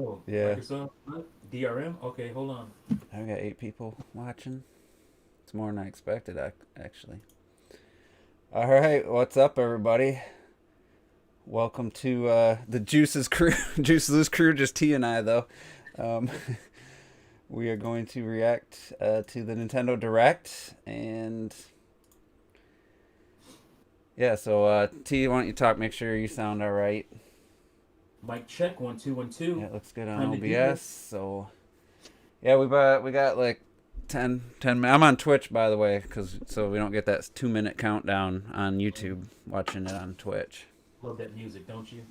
Oh, Yeah, Microsoft what? DRM. Okay, hold on. I got 8 people watching. It's more than I expected, actually. All right, what's up, everybody? Welcome to the Juice's crew, Juice's crew, just T and I though. Um, we are going to react to the Nintendo Direct, and yeah. So T, why don't you talk? Make sure you sound all right. Mic check. 1 2 1 2. Yeah, it looks good on Time to do OBS. this. So yeah, we got like 10 minutes. I'm on Twitch, by the way, because so we don't get that 2 minute countdown on YouTube. Watching it on Twitch. Love that music, don't you?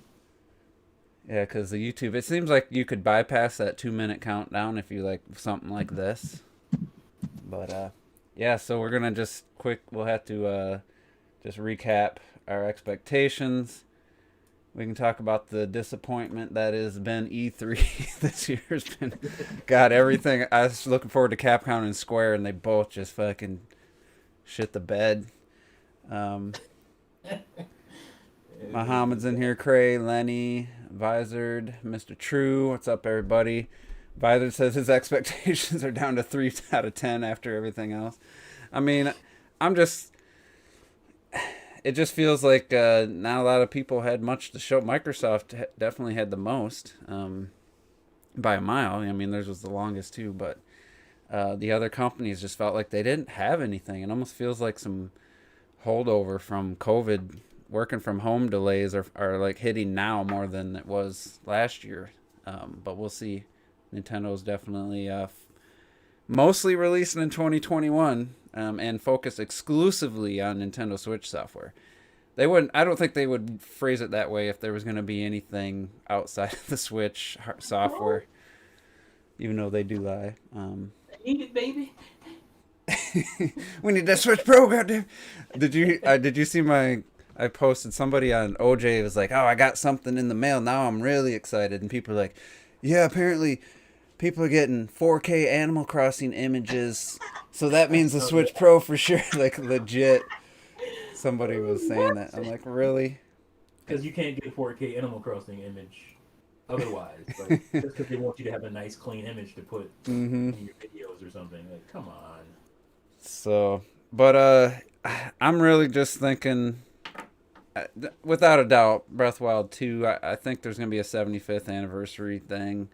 Yeah, because the YouTube, it seems like you could bypass that 2 minute countdown if you like something like this. But yeah, so we're gonna just quick. We'll have to just recap our expectations. We can talk about the disappointment that has been E3 this year's been. God, everything. I was looking forward to Capcom and Square, and they both just fucking shit the bed. Um, Muhammad's in here, Cray, Lenny, Visored, Mr. True. What's up, everybody? Visored says his expectations are down to 3 out of 10 after everything else. I mean, I'm just. It just feels like not a lot of people had much to show. Microsoft definitely had the most by a mile. I mean, theirs was the longest too, but the other companies just felt like they didn't have anything. It almost feels like some holdover from COVID. Working from home delays are like hitting now more than it was last year. But we'll see. Nintendo's definitely mostly releasing in 2021 and focused exclusively on Nintendo Switch software. They wouldn't. I don't think they would phrase it that way if there was going to be anything outside of the Switch software, even though they do lie. Eat it, baby. We need that Switch Pro, goddamn. Did you see my? I posted somebody on OJ was like, "Oh, I got something in the mail. Now I'm really excited." And people are like, "Yeah, apparently people are getting 4K Animal Crossing images, so that I means the saw Switch that. Pro for sure." Like legit, somebody was saying What? that. I'm like, really? Because you can't get 4K Animal Crossing image otherwise. Like just because they want you to have a nice, clean image to put Mm-hmm. in your videos or something. Like, come on. So, but I'm really just thinking, without a doubt, Breath of the Wild 2. I think there's gonna be a 75th anniversary thing.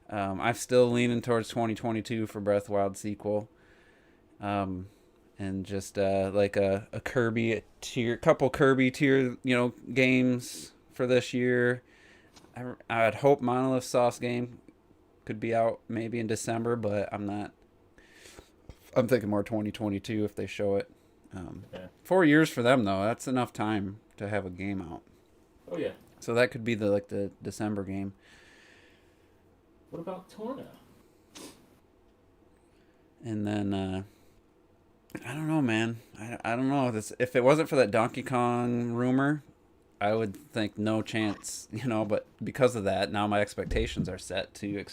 I'm still leaning towards 2022 for Breath of the Wild sequel. And just like a Kirby tier, couple Kirby tier, games for this year. I'd hope Monolith Sauce game could be out maybe in December, but I'm not. I'm thinking more 2022 if they show it. Yeah. 4 years for them though. That's enough time to have a game out. Oh yeah. So that could be the December game. What about Torna? And then I don't know, man. I don't know. If it wasn't for that Donkey Kong rumor, I would think no chance, But because of that, now my expectations are set to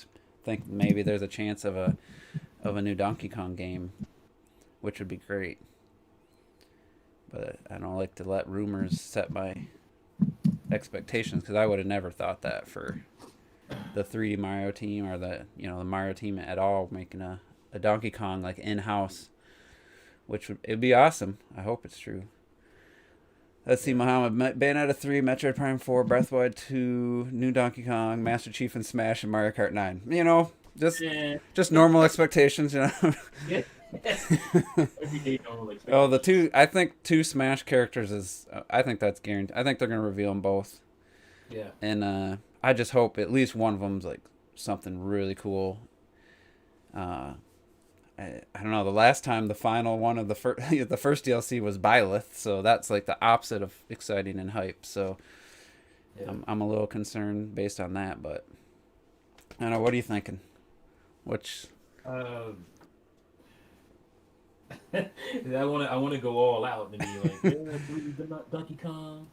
think maybe there's a chance of a new Donkey Kong game, which would be great. But I don't like to let rumors set my expectations because I would have never thought that for the 3D Mario team or the Mario team at all making a Donkey Kong like in house, which it'd be awesome. I hope it's true. Let's see, Muhammad. Bayonetta 3, Metroid Prime 4, Breath of the Wild 2, New Donkey Kong, Master Chief and Smash, and Mario Kart 9. Just Yeah. just normal expectations. Yeah. Everyday normal Oh, the expectations. two. I think two Smash characters is. I think that's guaranteed. I think they're gonna reveal them both, Yeah. and I just hope at least one of them's like something really cool. Uh, I don't know. The last time the final one of the first the first DLC was Byleth, so that's like the opposite of exciting and hype. So Yeah. I'm a little concerned based on that, but I don't know. What are you thinking? Which Um, I wanna go all out and be like, yeah, Donkey Kong.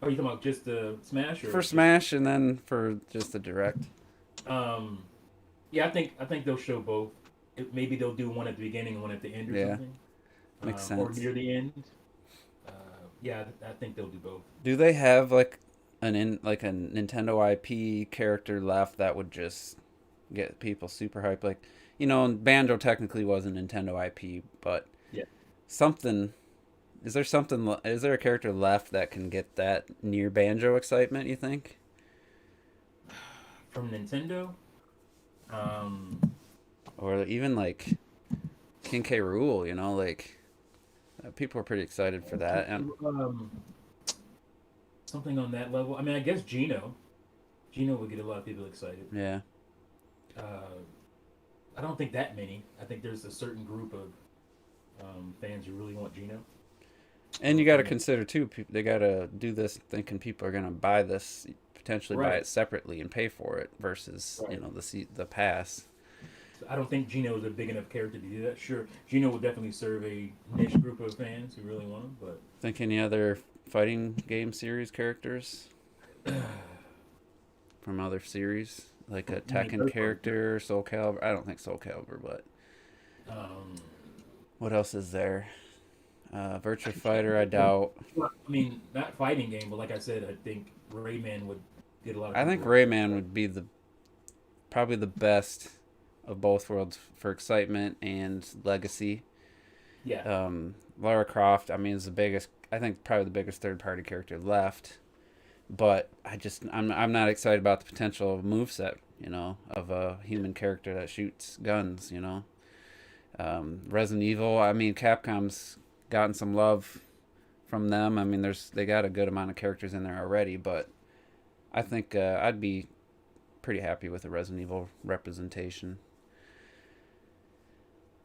Are you talking about just the Smash or for just Smash and then for just the direct? um? Yeah, I think they'll show both. Maybe they'll do one at the beginning and one at the end or Yeah, something, makes or sense. near the end. Yeah, I think they'll do both. Do they have like like a Nintendo IP character left that would just get people super hyped. Like, Banjo technically was a Nintendo IP, but Yeah. something is there something is there a character left that can get that near Banjo excitement, you think? From Nintendo. Um, Or even like King K. Rool, like people are pretty excited for that. And um, something on that level. I mean, I guess Gino. Gino would get a lot of people excited. yeah. Uh, I don't think that many. I think there's a certain group of fans who really want Gino. And you got to From it. consider too, they got to do this thinking people are going to buy this, potentially buy Right. it separately and pay for it versus, Right. the pass. So I don't think Gino is a big enough character to do that. Sure, Gino would definitely serve a niche group of fans who really want him, but Think any other fighting game series characters from other series? Like a you mean Tekken third party? character, Soul Calibur? I don't think Soul Calibur, but Um, what else is there? Virtua I'm trying to Fighter, I think of, doubt. well, I mean, not fighting game, but like I said, I think Rayman would get a lot of I think people. Rayman would be probably the best of both worlds for excitement and legacy. Yeah, Lara Croft, I mean, is the biggest. I think probably the biggest third party character left. But I'm not excited about the potential moveset, of a human character that shoots guns. Resident Evil. I mean, Capcom's gotten some love from them. I mean, they got a good amount of characters in there already, but I think I'd be pretty happy with the Resident Evil representation.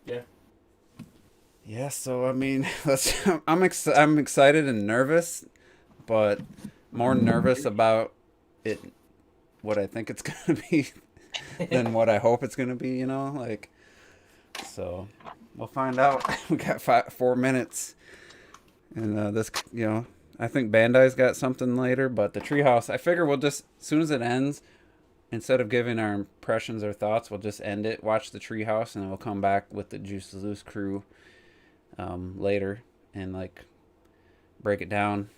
yeah, Yeah, so I mean, I'm excited and nervous, but more nervous about it, what I think it's gonna be, than what I hope it's gonna be. Like, so we'll find out. We got 4 minutes, and I think Bandai's got something later, but the Treehouse, I figure we'll just, as soon as it ends, instead of giving our impressions or thoughts, we'll just end it, watch the Treehouse, and then we'll come back with the Juice to Loose crew later and like break it down,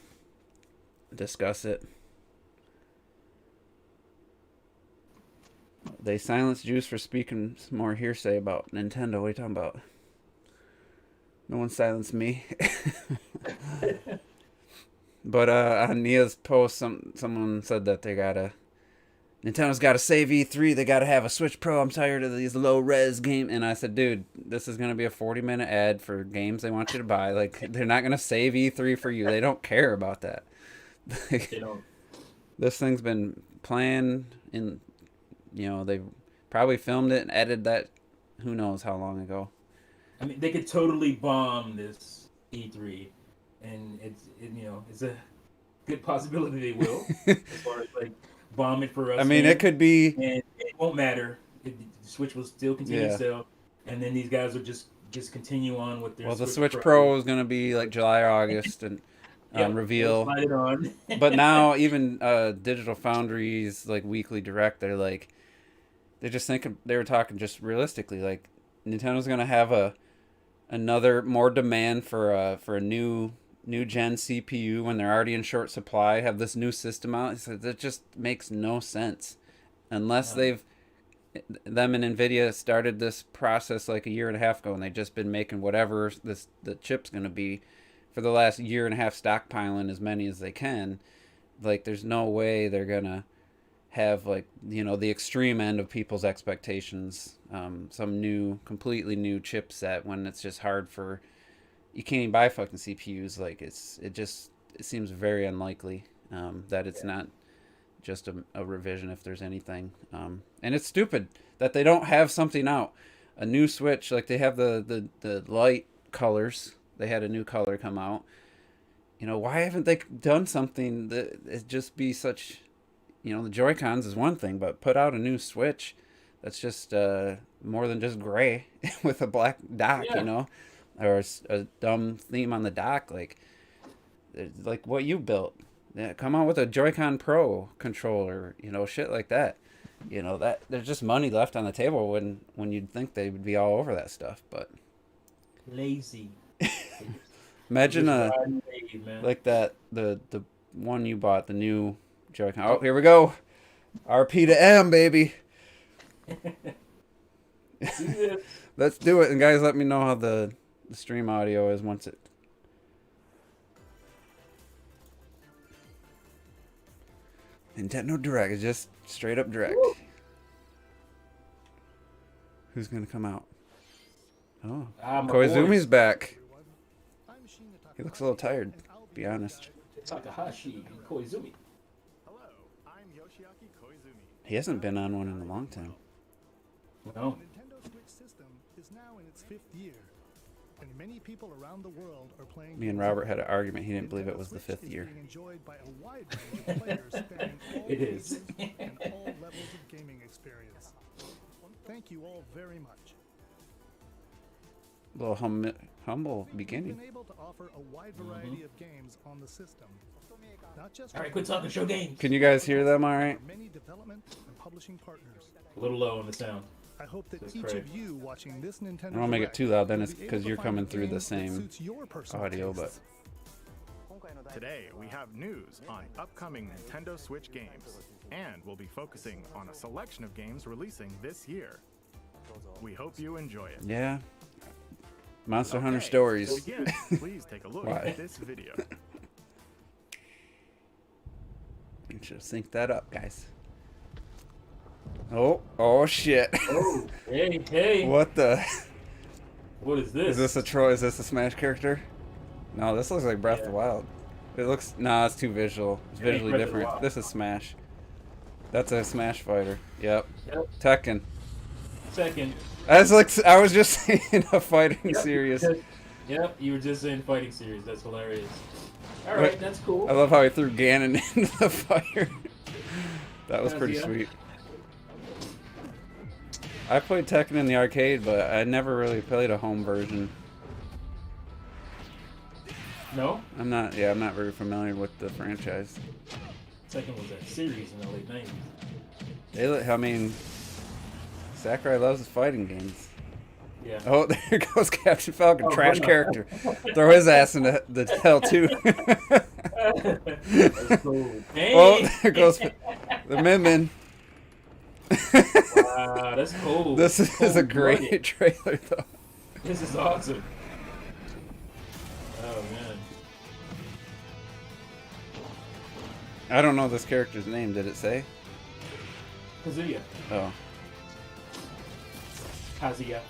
discuss it. They silenced Juice for speaking some more hearsay about Nintendo. What are you talking about? No one silenced me. But on Nia's post, someone said that Nintendo's got to save E3. They got to have a Switch Pro. I'm tired of these low res game. And I said, dude, this is going to be a 40-minute ad for games they want you to buy. Like, they're not going to save E3 for you. They don't care about that. you know, This thing's been planned in, they probably filmed it and edited that who knows how long ago. I mean, they could totally bomb this E3, and it's a good possibility they will, as far as like bomb it for I us mean, it fans, could be, and it won't matter. The Switch will still continue to yeah. sell, and then these guys will just continue on with their Well, the Switch Switch Pro. Pro is going to be like July or August and Yep, they'll reveal. slide it on. But now even Digital Foundry's like weekly direct, they're just thinking, they were talking just realistically, like Nintendo's gonna have another more demand for a new gen CPU when they're already in short supply. Have this new system out. So that just makes no sense unless No, them and Nvidia started this process like a year and a half ago, and they've just been making whatever the chip's gonna be for the last year and a half, stockpiling as many as they can. Like, there's no way they're gonna have like the extreme end of people's expectations, some completely new chipset when it's just hard for you can't even buy fucking CPUs. Like, it seems very unlikely that it's yeah, not just a revision if there's anything. And it's stupid that they don't have something out, a new Switch. Like, they have the light colors. They had a new color come out. Why haven't they done something that it just be such, the Joy Cons is one thing, but put out a new Switch that's just more than just gray with a black dock, yeah. or a dumb theme on the dock, like what you built. Yeah, come out with a Joy-Con Pro controller, shit like that. That there's just money left on the table when you'd think they would be all over that stuff, but Lazy. They imagine just riding wave, man. like that the one you bought, the new Joking. Oh, here we go. RP to M, baby. Let's do it. And guys, let me know how the stream audio is once it... Nintendo Direct is just straight up direct. Woo. Who's going to come out? Oh, Koizumi's back. He looks a little tired, to be honest. Takahashi Koizumi. Hello, I'm Yoshiaki Koizumi. He hasn't been on one in a long time. No. The Nintendo Switch system is now in its 5th year, and many people around the world are playing. Me and Robert had an argument. He didn't believe it was the 5th year. Being enjoyed by a wide range of players spanning all it is. and all levels of gaming experience. Thank you all very much. A little humble beginning. We've been able to offer a wide variety of games on the system. Not just all right, quit talking. Show games. Can you guys hear them all right? Many development and publishing partners. A little low on the sound. I hope that each of you watching this Nintendo I don't make it too loud, then it's because you're coming through the same audio, but... Today, we have news on upcoming Nintendo Switch games, and we'll be focusing on a selection of games releasing this year. We hope you enjoy it. Yeah. Monster Hunter Stories. To begin, please take a look at this video. You should sync that up, guys. Oh shit. Oh, hey. What the? What is this? Is this a Troy? Is this a Smash character? No, this looks like Breath of the Wild. It looks, nah, it's too visual. It's visually different. This is Smash. That's a Smash fighter. Yep. Tekken. Second. I was just saying a fighting series. Yep, you were just saying fighting series. That's hilarious. All right, that's cool. I love how he threw Ganon into the fire. That was pretty sweet. I played Tekken in the arcade, but I never really played a home version. No? I'm not very familiar with the franchise. Tekken was a series in the late 90s. I mean, Sakurai loves his fighting games. Yeah. Oh, there goes Captain Falcon, trash character. Throw his ass in the hell too. That's cool. Oh, there goes the Min. Wow, that's cool. This is a great trailer, though. This is awesome. Oh man. I don't know this character's name. Did it say? Kazuya. Oh. Kazuya.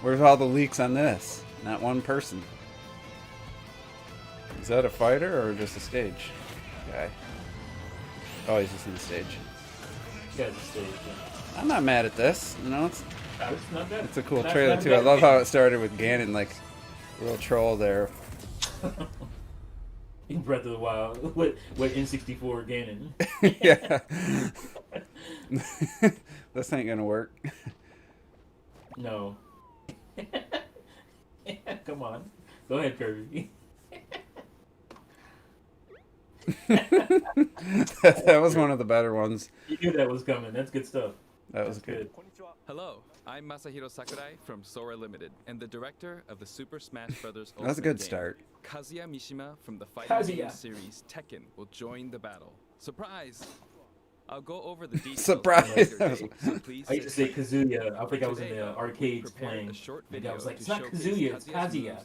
Where's all the leaks on this? Not one person. Is that a fighter or just a stage guy? Oh, he's just in the stage. Yeah, the stage. Yeah. I'm not mad at this. You know, it's not bad. It's a cool trailer too. I love how it started with Ganon, like a little troll there. In Breath of the Wild, with N64 Ganon. Yeah. This ain't gonna work. No. Come on. Go ahead, Kirby. That was one of the better ones. You knew that was coming. That's good stuff. That was good. Hello, I'm Masahiro Sakurai from Sora Limited and the director of the Super Smash Bros. That's a good start. Kazuya Mishima from the fighting game series Tekken will join the battle. Surprise! I'll go over the details. Surprise! So please I used to say Kazuya. I think I was in the arcades playing. I was like, it's not Kazuya, it's Kazuya.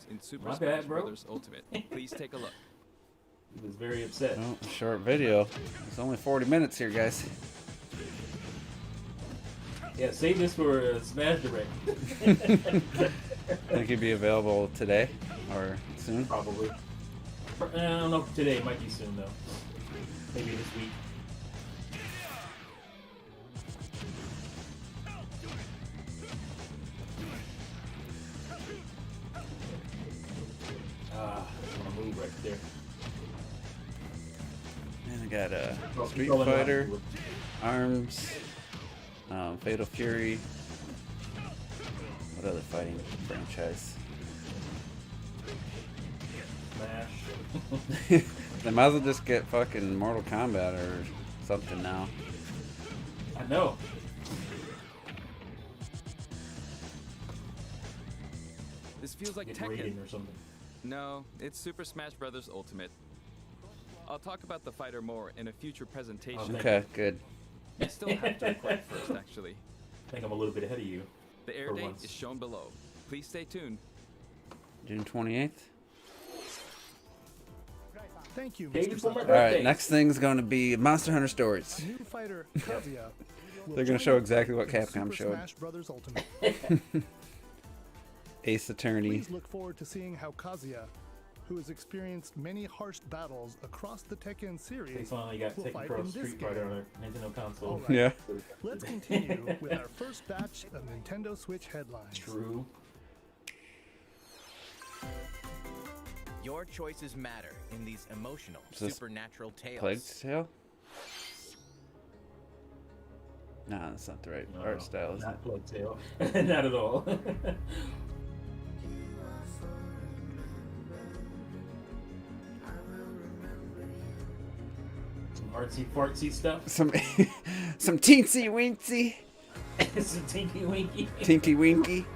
My bad, bro. Ultimate. Please take a look. He was very upset. Oh, a short video. It's only 40 minutes here, guys. Yeah, save this for Smash Direct. Think he'd be available today or soon? Probably. I don't know if today. It might be soon, though. Maybe this week. I want to move right there. And I got a Street Fighter, ARMS, Fatal Fury. What other fighting franchise? Smash. They might as well just get fucking Mortal Kombat or something now. I know. This feels like Get Tekken. Raiden or something. No, it's Super Smash Bros. Ultimate. I'll talk about the fighter more in a future presentation. Okay, good. You still have to record first, actually. I think I'm a little bit ahead of you. The air date is shown below. Please stay tuned. June 28th. Thank you, David, Mr. for my Sato. All right, birthday. next thing's going to be Monster Hunter Stories. New fighter Kazuya. will They're gonna join show up exactly what in Capcom Super showed. Smash Brothers Ultimate. Ace Attorney. Please look forward to seeing how Kazuya, who has experienced many harsh battles across the Tekken They series, finally got will Tekken fight Pro in this Street Fighter game. on a Nintendo console. All right. Yeah. Let's continue with our first batch of Nintendo Switch headlines. True. Your choices matter in these emotional, Is this supernatural tales. Plague's Tale? Nah, that's not the right art style, is it? Not Plague Tale. Not at all. Some artsy fartsy stuff. Some teensy weensy, Some tinky winky. tinky winky.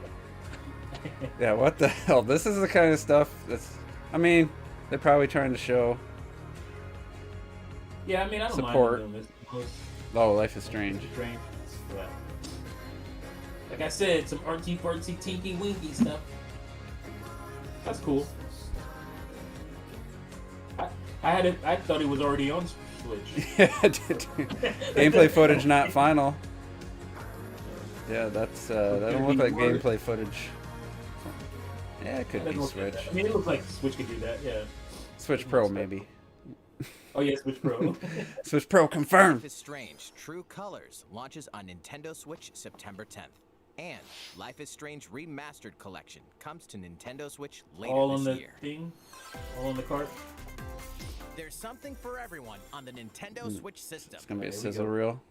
Yeah, what the hell? This is the kind of stuff that's. I mean, they're probably trying to show. Yeah, I mean, I don't Support. mind doing this. Oh, Life is Strange. Strange. Yeah. Like I said, some artsy fartsy tinky winky stuff. That's cool. I thought it was already on Switch. Yeah, I did too. Gameplay footage not final. Yeah, that's that don't look like gameplay footage. Yeah, it could be Switch. I mean, it looks like Switch could do that. Yeah. Switch Pro maybe. Oh yeah, Switch Pro. Switch Pro confirmed. Life is Strange True Colors launches on Nintendo Switch September 10th. And Life is Strange Remastered Collection comes to Nintendo Switch later All on this the year. thing. All on the cart. There's something for everyone on the Nintendo Switch system. It's gonna be a There we sizzle go. reel.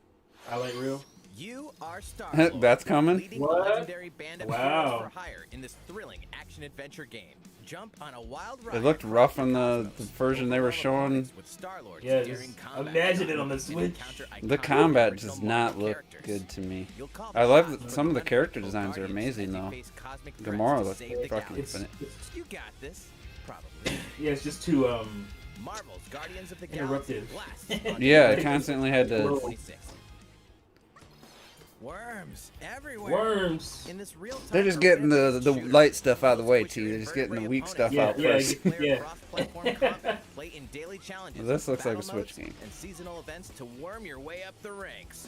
Highlight reel. You are Star-Lord, That's coming? leading What? a legendary band of Wow. heroes for hire in this thrilling action-adventure game. Jump on a wild ride. It looked rough on the version they were showing. With Star-Lord Yeah, steering just combat imagine it on the and Switch. encounter The iconic combat original does not Marvel look characters. good to me. You'll call I the love shots that some of the when character Thunderbolt designs are Guardians amazing as they though. face cosmic threats Gamora to looks save the fucking galaxy. infinite. You got this. Probably. Yeah, it's just too Marvel's Guardians of the Interrupted. Galaxy blasts on Yeah, I Nintendo constantly had to. 26. Worms everywhere. worms. In this real-time They're just getting the romantic shooter, light stuff out of the way, switch T. your They're just getting the invertebrate weak stuff opponents. out Yeah, first. yeah. Player cross-platform combat, play in daily challenges, This looks like a battle Switch modes, game. and seasonal events to worm your way up the ranks.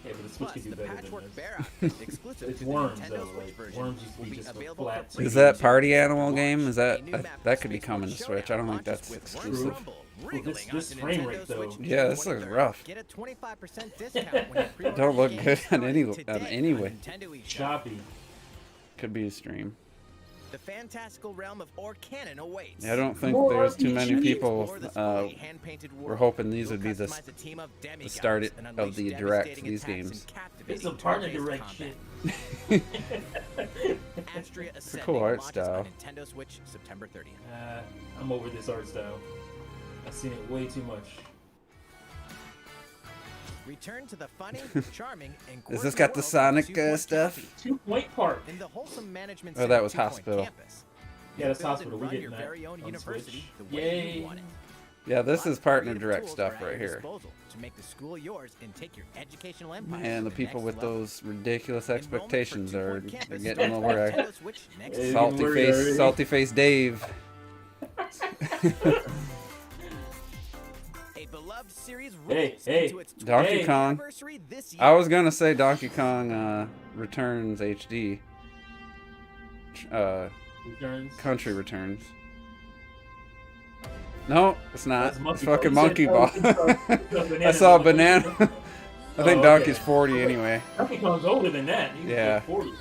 Yeah, but the Switch Plus, could do the better patchwork than bear this. outfit exclusive It's to the worms, Nintendo though. Switch Like, version worms used to will be be just a available flat for Is free. that Party Animal game? Is that A new map that of could be Space coming to Force Switch? I don't think Showdown that's launches with exclusive. Rumble Well, wriggling this onto frame Nintendo rate, though. Switch Yeah, this June looks 23rd. rough. Get a 25% discount when you pre-order Don't look your good game on any starting today any on way. Nintendo eShop. Choppy. Could be a stream. The fantastical realm of Orcanon awaits. Yeah, I don't think More there's too many RPGs. people. Explore this fully hand-painted We're world. hoping these You'll would be the customize a team of demigods start and of unleash the direct devastating these attacks games. and captivating It's some partner turn-based direct combat. shit. Astria Ascending cool art launches style. on Nintendo Switch September 30th. I'm over this art style. I've seen it way too much. Return to the funny, charming, and Is this quirky got the world of Sonic 2 Point stuff? County. 2 Point Park. In the wholesome management Oh, that was center 2 Point Hospital. Campus, Yeah, that's you build and Hospital. We run getting your that very own on university Switch. the way Yay. you want it. Yeah, this Lots is of partner creative direct tools stuff are at right your here. disposal to make the school yours and take your educational empire Man, to the people next with level. those ridiculous Enrollment for expectations 2 are Point Campus they're getting a little starts on where Nintendo Switch next Hey, year. Salty worried already. salty face Dave. A beloved series Hey, rolls hey. into its 20th Donkey Kong. anniversary this year. I was gonna say Donkey Kong Returns HD. Returns. Country Returns. No, it's not. That's It's Monkey Ball. fucking You Monkey said- Ball. Banana I saw a Ball. banana. I think Oh, Donkey's okay. 40 anyway. Donkey Kong's older than that. He's Yeah. like 40.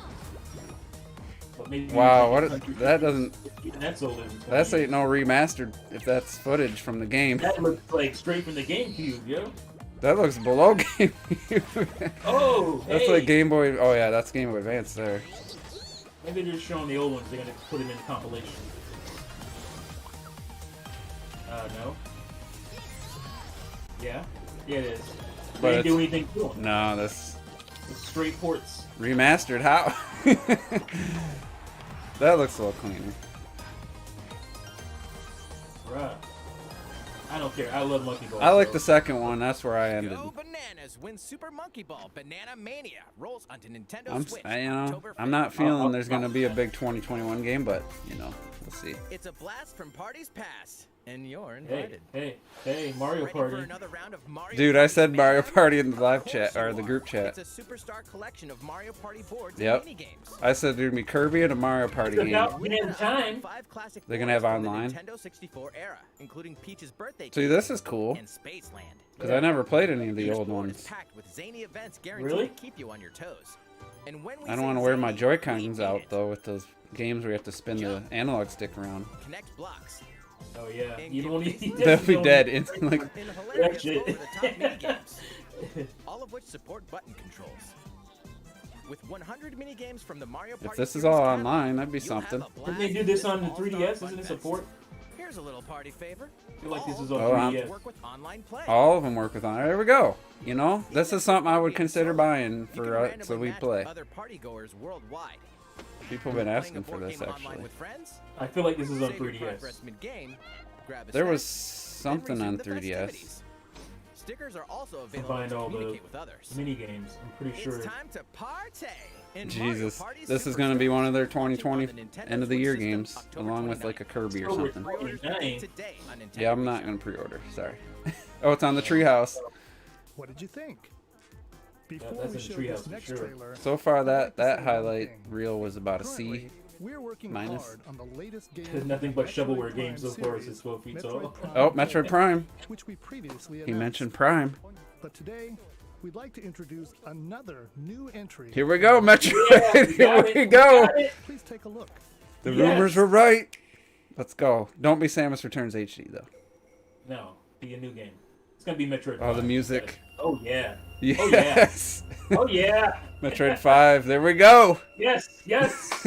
But maybe Wow, like what? 100. That doesn't. Even that's older than 20. That's ain't no remastered. If that's footage from the game, That looks like straight from the GameCube, yo. that looks below game. Oh, That's hey. like Game Boy. Oh yeah, that's Game Boy Advance there. Maybe they're just showing the old ones. They're gonna put them in the compilation. No. Yeah. Yeah, it is. But They didn't do it's- anything to them. No, that's It's straight ports. remastered. How? That looks a little cleaner. Bruh. I don't care. I love Monkey Ball. I like bro. the second one. That's where I ended. Go Bananas wins Super Monkey Ball Banana Mania rolls onto Nintendo Switch. I'm October not 5th. feeling there's gonna be a big 2021 game, but we'll see. It's a blast from parties past, and you're Hey, invited. hey, Mario Ready Party. for another round of Mario Dude, I Party said Mario Mayhem? Party in the live Of chat course or you the are. group chat. It's a superstar collection of Mario Party boards Yep. and minigames. I said there'd be Kirby and a Mario Party game. Now, in time. 5 classic They're gonna have boards from the online? Nintendo 64 era, including Peach's birthday See, cake this is cool and Spaceland. because I never played any of the Each old board is ones. packed with zany events guaranteed Really? to keep you on your toes. And when we I don't say want to wear my zany, Joy-Cons we mean out it. though with those games where you have to spin the analog stick around. Connect blocks. Oh yeah. And You give don't these need. They'll be dead instantly. in hilarious shit. over-the-top minigames, all of which support button controls. With 100 minigames from the Mario Party If this is series all catalog, online, that'd be you'll have something. a Didn't they blast do in this on the all-star 3DS? fun Isn't it fest. support? Here's a little party favor. I feel like this is All on Oh, 3DS. work with online play. All of them work with on. There we go. You know, this is something I would consider buying You can for randomly so we match play. with other partygoers worldwide. People have been Playing a asking for board this game online actually. with friends? I feel like this is on Save your 3DS. progress mid-game, grab a There was snack, then something resume on the 3DS. festivities. Stickers are also available Combined to all the communicate with others. mini games. I'm pretty sure. It's time to party in Mario Jesus, Party this is going to be one of their Superstars, 2020 launching on the Nintendo end of the Switch year system games, October along with 29th. like a Kirby or Oh, something. Pre-orders Nine. begin today on Nintendo Yeah, I'm not eShop. going to pre-order. Sorry. Oh, it's on the Treehouse. What did you think? Before that's we in the show Treehouse this for next sure. trailer, So far, I'd like that to say that one highlight thing. reel was about a C. Currently, we're working minus. hard on the latest game There's in nothing the but Metroid shovelware Prime games, of course. series, It's 12 feet Metroid tall. Prime Oh, 4, Metroid Prime. which we previously He announced. mentioned Prime. But today, we'd like to introduce another new entry. Here we go, Metroid. Yeah, Here we we go. got it. Please take a look. The Yes. rumors were right. Let's go. Don't be Samus Returns HD though. No, be a new game. It's gonna be Metroid. Oh, the 5. music. Oh yeah. Yes. Oh yeah. Metroid 5. There we go. Yes. Yes.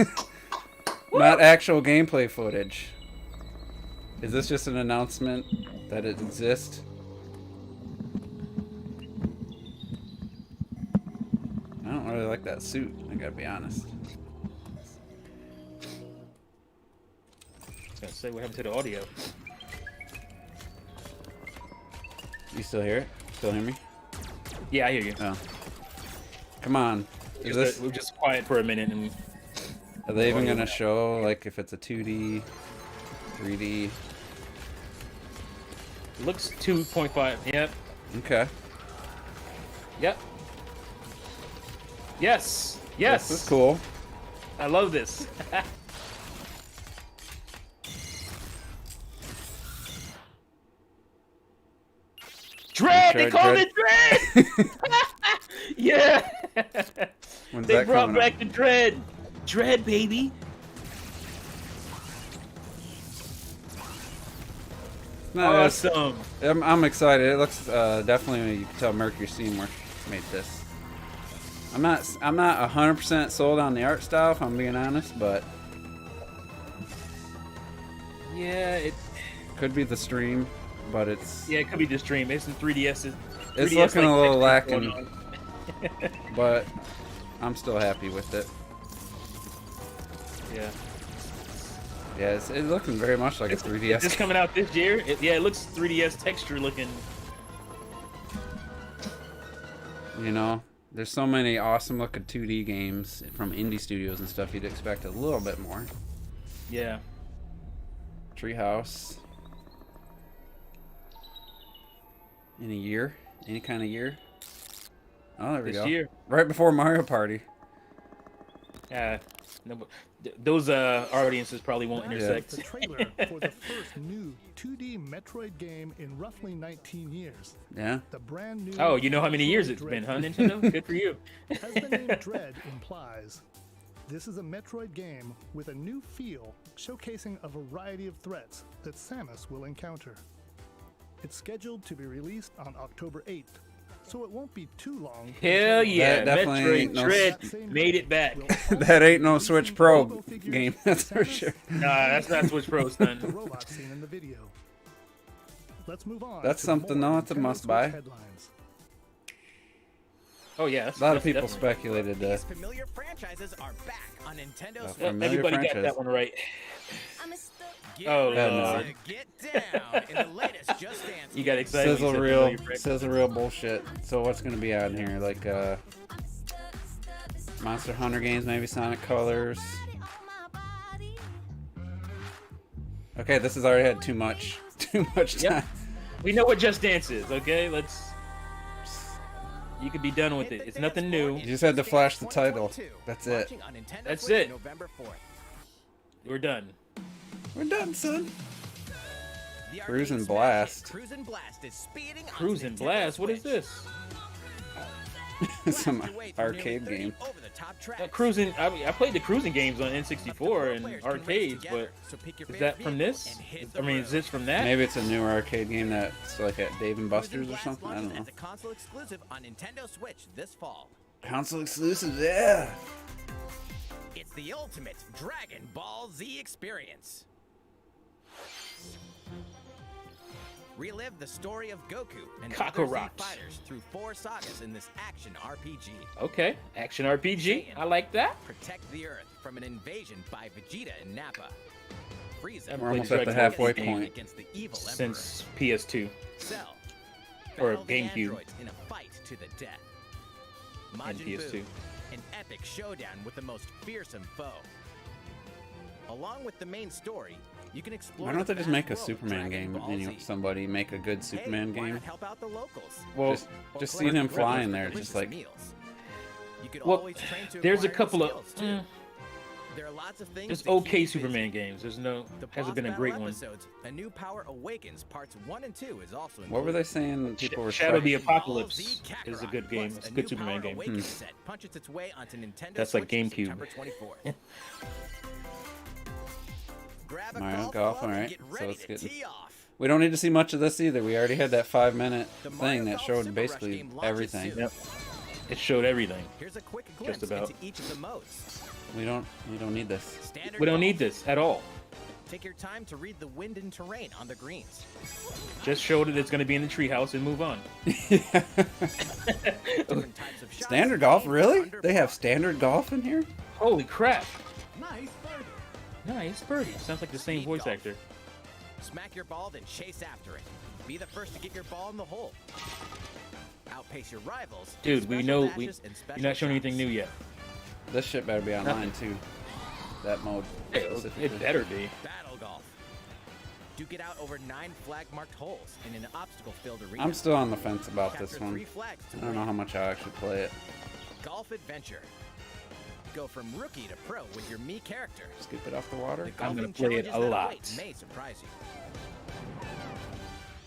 Not actual gameplay footage. Is this just an announcement that it exists? I don't really like that suit, I gotta be honest. I was gonna say what happened to the audio. You still hear it? Still hear me? Yeah, I hear you. Oh. Come on. Is this, We were just quiet for a minute and. are they even gonna show, like, if it's a 2D, 3D? It looks 2.5. Yep. Okay. Yep. Yes. Yes. This is cool. I love this. Dread! They Metroid called Dread. it Dread! Yeah! When's They that brought coming back out? the Dread! Dread, baby! No, it's- Awesome! I'm excited. It looks definitely, you can tell Mercury Steamworks made this. I'm not 100% sold on the art style, if I'm being honest, but Yeah, it could be the stream. But it's could be the stream. It's in 3DS. It's 3DS looking a little texture lacking. going on. but I'm still happy with it. Yeah. Yeah, it's looking very much like a 3DS. Is this coming out this year? It looks 3DS texture looking. You know, there's so many awesome looking 2D games from indie studios and stuff. You'd expect a little bit more. Yeah. Treehouse. In a year? Any kind of year? Oh, there we This go. year. Right before Mario Party. No, but those audiences probably won't That's intersect. the trailer for the first new 2D Metroid game in roughly 19 years. Yeah. The brand new. Oh, you know how many years Metroid it's been, Dread. huh, Nintendo? Good for you. As the name Dread implies, this is a Metroid game with a new feel, showcasing a variety of threats that Samus will encounter. It's scheduled to be released on October 8th, so it won't be too long. Hell yeah, That definitely ain't Metroid no Dread made it back. That ain't no Switch Pro game, that's for sure. Nah, that's not Switch Pro, The son. robot scene in the video. Let's move on. That's to something, more though. It's a Nintendo must Switch buy. Headlines. Oh yeah, A lot of that's people definitely- speculated These familiar franchises are back on Nintendo Switch. familiar Everybody got franchise. that one right. Get Oh, ready Lord. to get down in the latest Just Dance. You got game. excited. when Sizzle you said real, familiar franchise. sizzle real bullshit. So what's gonna be out in here? Like Monster Hunter games, maybe Sonic Colors. Okay, this has already had too much time. Yep. We know what Just Dance is, okay? You could be done with it. It's nothing new. You just had to flash the title. That's it. Launching on Nintendo That's Switch it. November 4th. We're done. We're done, son. The Cruise and arcade Blast. smash hit Cruise and Blast is speeding onto Cruise and Nintendo Blast. What is Switch. this? Some Blast your way through arcade nearly 30 game. over-the-top tracks. Cruising. I played the cruising games on N64 Four and players can race arcades, together, but so pick your is favorite that from vehicle this? and hit I the mean, road. is this from that? Maybe it's a newer arcade game that's like at Dave and Cruise and Buster's or Blast something. I don't launches know. as a console exclusive on Nintendo Switch this fall. Console exclusive, yeah. It's the ultimate Dragon Ball Z experience. Relive the story of Goku and other Z Kakarot. fighters through 4 sagas in this action RPG. Okay, action RPG. I like that. Protect the Earth from an invasion by Vegeta and Nappa. Frieza We're We're almost played at the Dragon Ball halfway Z point. against the evil Since PS2. Emperor. Cell. Or Battle the GameCube. androids in a fight to the death. And Majin PS2. Buu, an epic showdown with the most fearsome foe. Along with the main story, you can explore. Why don't the they just vast make a world of Superman Dragon game? Ball And, Z. somebody make a good Superman Hey, why game. not help out the locals? Well, Just Or seeing collect him rewards flying for there, delicious just like meals. You could well, always train to there's a acquire new couple of skills, too. There are lots of things. there's to keep okay you busy. Superman games. There's no The hasn't boss been a battle great one. episodes, A New Power Awakens Parts 1 and 2 is also included. what were they saying? People were Shadow the spec- Apocalypse Ball Z is a Kakarot, good game. plus It's a new good Superman Power game. Awakens set punches its way onto Nintendo That's like Switch GameCube. September 24th. Grab a Mario golf Golf, club and alright. get So ready it's to getting- tee off. We don't need to see much of this either. We already had that 5-minute The Mario thing that Golf showed Super basically Rush game launches everything. soon. Yep. It showed everything. Here's a quick glimpse about. into each of the modes. We don't need this. Standard We don't golf. need this at all. Take your time to read the wind and terrain on the greens. Just show that it's going to be in the treehouse and move on. Different types of shots Standard golf, aimed really? under They have par. standard golf in here? Holy crap! Nice birdie. Nice birdie. Sounds like the same Speed voice golf. actor. Smack your ball, then chase after it. Be the first to get your ball in the hole. Outpace your rivals. in Dude, we special know dashes and you're special not showing shots. anything new yet. This shit better be online too. That mode. specifically. It better be. Battle golf. Duke it out over 9 flag-marked holes in an obstacle-filled arena. I'm still on the fence about Capture this 3 one. flags to I don't know win. how much I'll actually play it. Golf adventure. Go from rookie to pro with your Mii character. Scoop it off the water. The I'm gonna golfing play it challenges a that lot. await may surprise you.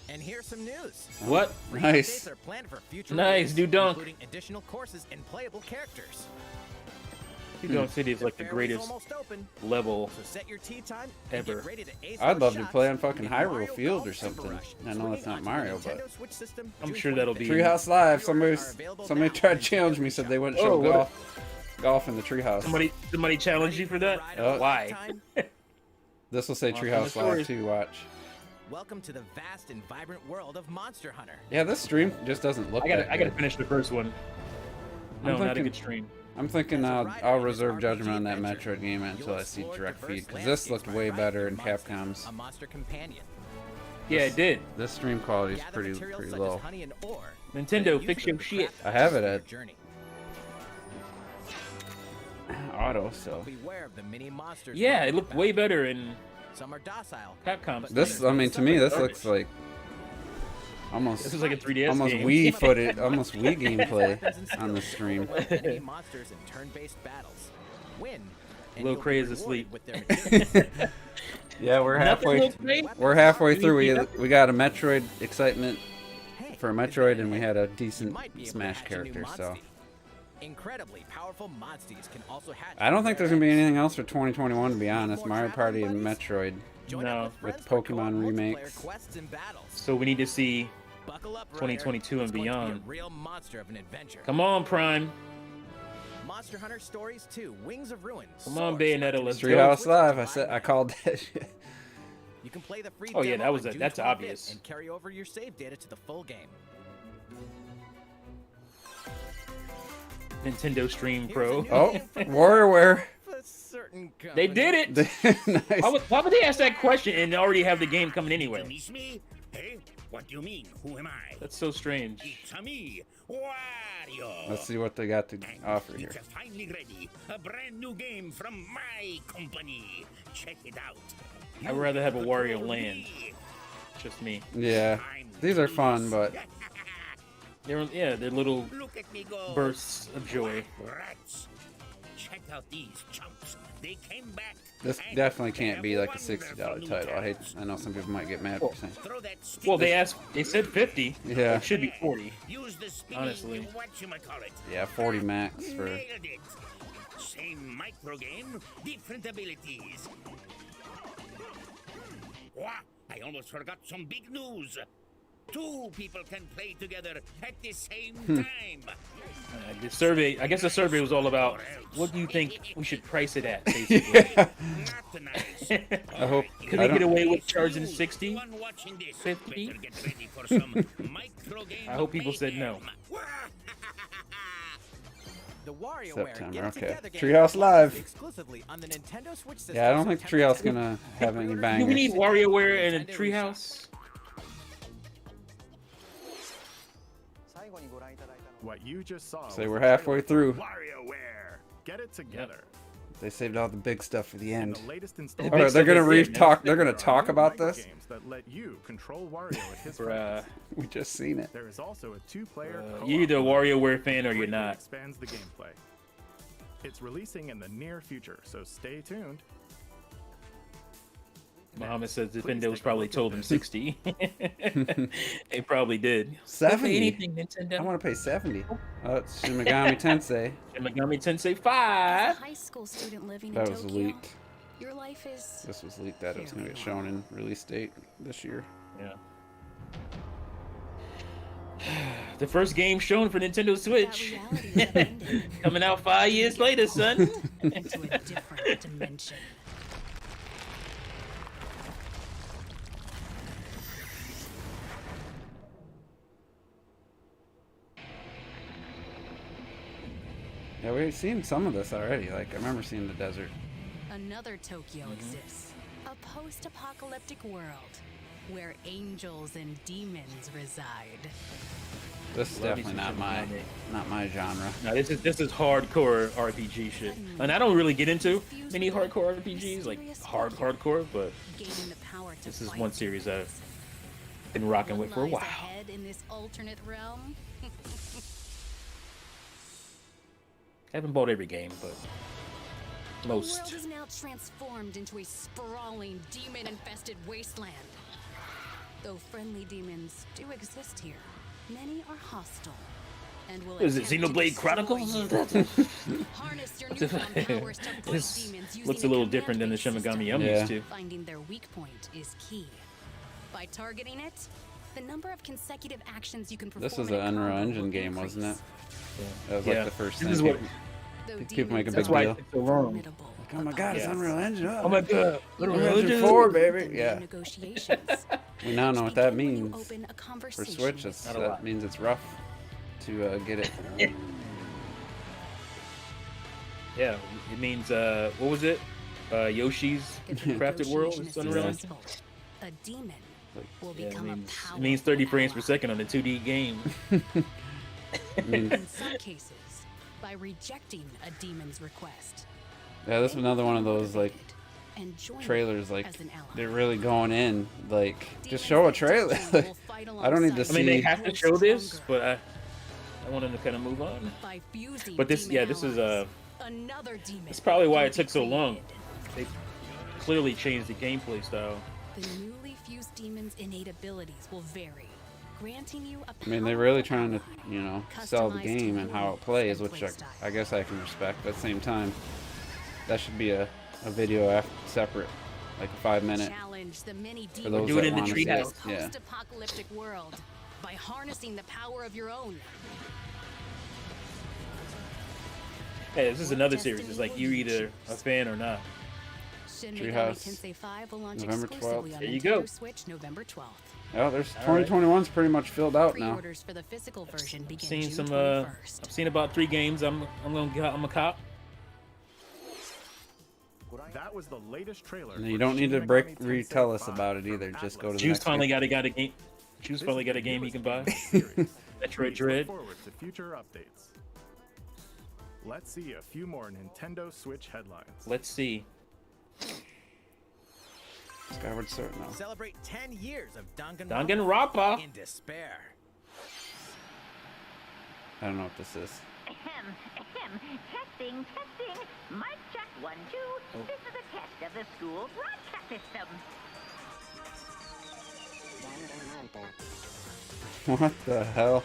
And here's some news. What? Free Nice. updates are planned for future Nice, release, new dunk. including additional courses and playable characters. Dome City is like the fairway's greatest almost open, level. so set your tee time and Ever. get ready to ace I'd those love to shots play on fucking in Hyrule Mario Field Golf or Super something. Rush, I know swinging it's not onto the Mario, Nintendo but Switch system I'm June sure that'll 25th. be- Treehouse Live. Pre-orders are available Somebody now tried on to challenge me. Nintendo Said they wouldn't Oh, show what? golf in the treehouse. Somebody challenged you for that? Ride Oh. on Why? time? This will say Well, Treehouse from the Live stories- too. Watch. Welcome to the vast and vibrant world of Monster Hunter. Yeah, this stream just doesn't look. I gotta that gotta good. finish the first one. No, I'm not a thinking- good stream. I'm thinking As a I'll writer in this reserve RPG judgment on that adventure, Metroid game until you'll I see explore direct diverse feed because this looked landscapes way by better in monsters, Capcom's. A monster companion. Yeah, it did. This stream quality is Gather pretty materials such low. as honey and ore, Nintendo, then use fix them your to shit. craft I have it your at- journey. Auto, so Beware of the mini monsters. Yeah, roaming it looked about. way better in Some are docile. Capcom. But this. others I mean, to me, this Garbage. looks like almost This is like a 3DS almost game. Wii footage, almost Wii gameplay Weapons and on the skills stream. overwhelm enemy monsters in turn-based battles. Win. and Lil you'll Cray be is rewarded asleep. with their materials. Yeah, we're Nothing halfway. Lil Cray? We're halfway We through. need We got a Metroid excitement Hey, for a is that Metroid, and a we hit? had a You decent might be able to Smash hatch a new character. So Monstie. Incredibly powerful Monsties can also hatch I don't think there's gonna be rare anything else for 2021, to be honest. more Mario traveling Party and buddies? Metroid. eggs. Join No. up With friends for Pokemon co-op multiplayer remakes. quests and battles. So we need to see. Buckle up, 2022 Runner. and It's going to be a beyond. real monster of an adventure. Come on, Prime. Monster Hunter Stories 2: Wings of Ruin. Come on, soars Bayonetta, onto let's Nintendo go. Treehouse Switch Live. I July said I 9th. called that shit. You can play the free Oh, yeah, demo that was on a- June that's 25th obvious. and carry over your save data to the full game. Nintendo Stream Pro. Oh, WarioWare. They did it. Nice. Why would they ask that question and already have the game coming anyway? Miss me? Hey, what do you mean? Who am I? That's so strange. It's me, Wario. Let's see what they got to offer here. It's finally ready. A brand new game from my company. Check it out. I'd rather have a Wario Land. Just me. Yeah, these are fun, but They're little Look at me go. bursts of joy. Rats. Check out these chumps. They came back. this and definitely can't they're be like a wonderful $60 new title. talents. I know some people might get mad for saying. Throw that stick. Well, they said 50. Yeah. It should be 40. Use the spinning Honestly. whatchamacallit. Yeah, 40 max for. Nailed it. Same micro game, different abilities. Wah, I almost forgot some big news. 2 people can play together at the same time. The survey, I guess the survey was all about what do you think we should price it at, basically. Yeah. Not nice. I hope. Could I they get don't- away with charging 60? Anyone watching this 50? better get ready for some micro game I hope people said no. mayhem. The WarioWare September, Get It okay. Together game Treehouse Live. exclusively on the Nintendo Switch system. Yeah, I don't think September Treehouse 10th. gonna have any Do we bangers. need WarioWare and a Treehouse? What you just saw. Say was we're the halfway trailer through. for WarioWare. Get it together. They saved all the big stuff for the In end. the latest Big All right, installment, they're gonna stuff is it, re-talk. They're there gonna are talk new about micro this. games that let you control Wario at his For, friends. We just seen it. There is also a 2-player co-op you're either a mode WarioWare fan or that you're greatly not. expands the gameplay. It's releasing in the near future, so stay tuned. Muhammad says Please Nintendo's take a probably look at told him this. 60. They probably did. 70. Anything, I Nintendo. want to pay 70. Oh, it's Shin Megami Tensei. And Megami Tensei As a 5. high school student living That in was Tokyo, leaked. your life is This was leaked that it was gonna get shown in release date this year. Yeah. The first game shown for Nintendo that Switch. reality is ending Coming out 5 years later, son. into a different dimension. Yeah, we've seen some of this already. Like I remember seeing the desert. Another Tokyo exists, a post-apocalyptic world where angels and demons reside. This is Love me definitely some not my genre. No, this is hardcore RPG shit, and I don't really get into many hardcore RPGs, like hardcore. But Gaining the power to this is fight one series I've been rocking what with for a lies while. ahead in this alternate realm. Haven't bought every game, but The world most. is now transformed into a sprawling, demon-infested wasteland. Though friendly demons do exist here, many are hostile and will Is it attempt to Xenoblade destroy Chronicles? you. Harness your newfound powers to fight This demons using looks a little command different than the based Shin system. Megami I'm Yeah. used to. Finding their weak point is key. By targeting it, the number of consecutive actions you can perform This was in an a Unreal combo Engine will game, wasn't it? increase. That was Yeah. like the first This thing. is what- People, Though people make a demons big That's why deal. it's so wrong. formidable Oh my god, it's Yeah. Unreal Engine. Oh my god. Unreal Unreal Engine Engine 4, Begin baby. new Yeah. negotiations. We now know what Which that begin when you means. open a For conversation Switch, with Not a that lot. means it's rough to get it. Yeah, it means what was it? Yoshi's If the Crafted World negotiation is is Unreal Engine. successful, a demon will Yeah, become a it means 30 frames per powerful second on a 2D game. I mean, ally. In some cases, by rejecting a demon's request. yeah, this is another one of those like And join trailers. you Like as an ally. they're really going in. Like just Demons show a that trailer. Tokyo will fight I don't need to alongside I mean, they see- have to show this, but I want them to kind of move on. By fusing But this, demon yeah, this is allies, another demon. that's probably why will it took be so long. created. They clearly changed the gameplay style. The newly fused demon's innate abilities will vary, granting you a I mean, they're really powerful trying to, ally, you know, sell the customized to game and how your it plays, needs which and playstyle. I guess I can respect. But at the same time, that should be a video separate, like a 5-minute. Challenge the many For demons those Do it that in the want to see treehouse. it. Yeah. post-apocalyptic world by harnessing the power of your own. Hey, this is another series. It's like you're either a fan or not. Shin Treehouse, Megami Tensei 5 will launch November exclusively 12th. on There you Nintendo go. Switch November 12th. Oh, there's 2021's pretty much filled out now. Pre-orders for the physical version begin Seen June some. 21st. I've seen about 3 games. I'm a cop. That was the latest trailer. And you for don't need to Shin Megami Tensei retell us 5 about it from either. Just go to the Juice next finally game. got a game. Juice finally got a game he can buy. Metroid Metroid Dread. Forward to future updates. Let's see a few more Nintendo Switch headlines. Let's see. Skyward Sword, no. Celebrate 10 years of Danganronpa. in despair. I don't know what this is. Ahem, ahem. Testing, testing. Mic check 1, 2. This is a test of the school broadcast system. What the hell?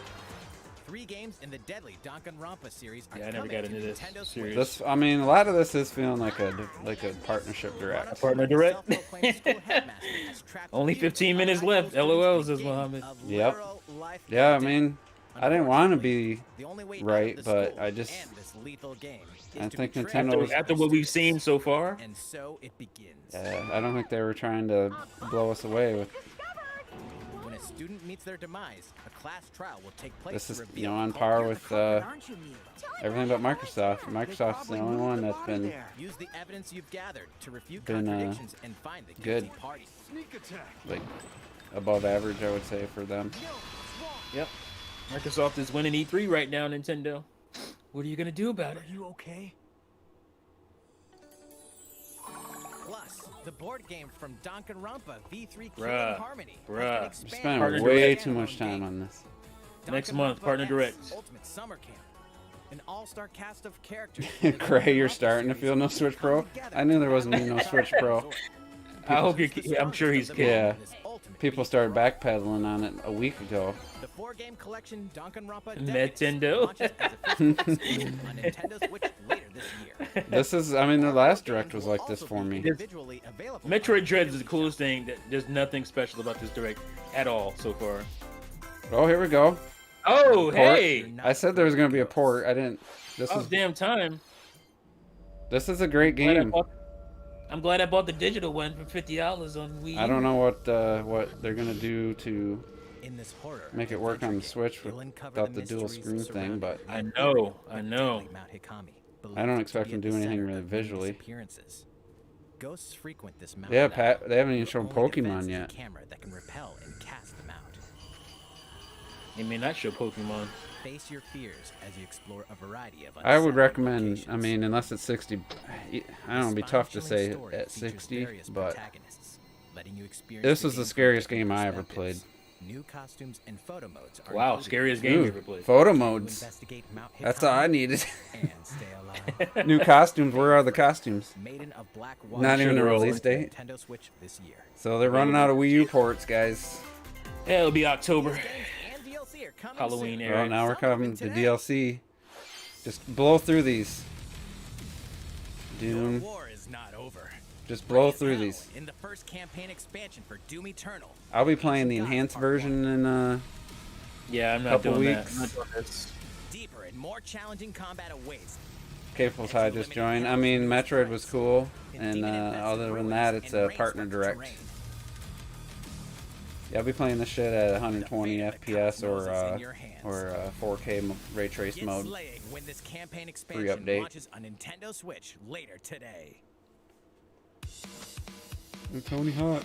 3 games in the deadly Danganronpa series are Yeah, I never coming got to into this Nintendo series. Switch. This, I mean, a lot of this is feeling like a partnership direct. Partner direct. Self-proclaimed school headmaster has trapped Only you 15 and minutes high left. school LOL, students says in a game Mohammed. of Yep. literal life Yeah, I and mean, death. I didn't want to be The only way out right, of the but school I just- and this lethal game is I to think betray Nintendo the was- After what we've seen so far, and so it begins. I don't think they were trying to blow us away with. When a student meets their demise, a class trial will take place. This to is, reveal on the par culprit. with everything but Microsoft. Microsoft's the only one that's been Use the evidence you've gathered to refute been, contradictions and find the good. guilty party. like above average, I would say, for them. yep. Microsoft is winning E3 right now. Nintendo. What are you gonna do about it? you okay? Plus, the board game from Danganronpa V3 Killing Bruh. Harmony. Bruh. has been We're expanded spending Partner way direct. too much time on this. Next month, Danganronpa Partner X direct. Ultimate Summer Camp. An all-star cast of characters. Cray, you're starting to feel no Switch Pro. I knew there wasn't even no Switch Pro. I hope you're. I'm sure he's kidding. Yeah. People started backpedaling on it a week ago. The 4-game collection Danganronpa Nintendo. launches as a physical exclusive on Nintendo Switch later this year. This is, I mean, the last direct was like this for me. Individually available Metroid on Dread is Nintendo the coolest thing. That there's nothing special about this direct at all so far. Oh, here we go. Oh, Port. hey! I said there was gonna be a port. I didn't. This Oh, is damn time. this is a great Glad I game. bought- I'm glad I bought the digital one for $50 on Wii U. I don't know what they're gonna do to In this horror make it work on the adventure Switch game, you'll uncover without the dual mysteries screen thing, surrounding but I know. deadly Mount Hikami, I don't believed expect to them be to at do the anything center really of many visually. disappearances. Ghosts frequent this mountain. yeah, now. Pat, they haven't even The shown only defense Pokemon is a yet. camera that can repel and cast them out. They may not show Pokemon. Face your fears as you explore a variety of I would unsettling recommend. I locations. mean, unless it's 60, I don't know. It'd be tough to say Spine-chilling story at features 60, various but protagonists, letting you experience this the was the game from scariest different game I ever played. perspectives. New costumes and photo modes are Wow, included scariest to game you Ooh, ever played. photo you modes. investigate Mount That's all I Hikami needed. and stay alive. New costumes. Where are the costumes? Maiden of Black Not Water even a will release launch date? Nintendo Switch this year. So they're running out of Wii U ports, guys. Yeah, it'll be October. Games and DLC are coming Halloween soon. era. Well, now we're Some of coming them to today. DLC. Just blow through these. Your Doom. war is not over. Just blow Play through now these. in the first campaign expansion for Doom Eternal. I'll be playing the enhanced version in Yeah, I'm not Couple doing weeks. that. I'm not doing this. Deeper and more challenging combat awaits. Capable Tide just joined. I mean, Metroid was cool, and other than that, it's a partner direct. Yeah, I'll be playing this shit at 120 FPS or 4K ray trace Get mode. slaying when this campaign expansion update. launches on Nintendo Switch later today. And Tony Hawk.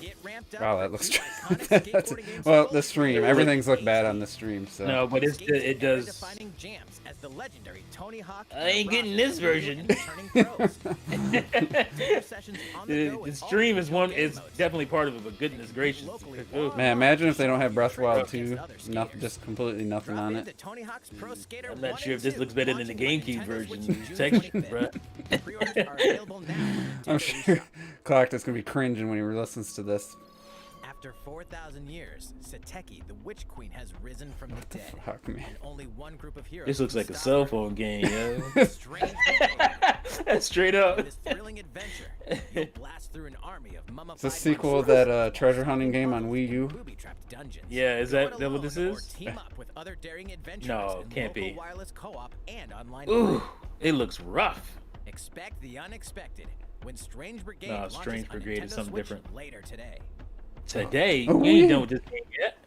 Get ramped up Wow, for that looks. two iconic skateboarding games Well, for the stream. Everything's looked bad on the stream, so. No, but it does. Defining jams as the legendary Tony Hawk. I ain't getting this version. The stream is definitely part of it, but goodness gracious. Ooh. Man, imagine if they don't have Breath of the Wild 2. Just completely nothing on it. I'm not sure if this looks better than the GameCube version. Texture, bruh. I'm sure CLOAK is going to be cringing when he listens to this. After 4,000 years, Sateki, the Witch Queen, has risen from the dead. Fuck, man. And only one group of heroes This looks can like a stop cell her. phone game, yo. Strange That's straight up. In this thrilling adventure, you'll blast through an army of mummified It's a sequel of that treasure hunting game on Wii U. booby-trapped dungeons. Yeah, is Do it that what this alone or is? team up with other daring adventurers No, in can't local be. wireless co-op and online Ooh, play. it looks rough. Expect the unexpected when Strange Brigade No, launches Strange on Brigade is Nintendo something Switch different. later today. Today? Oh, You ain't yeah. done with this game yet.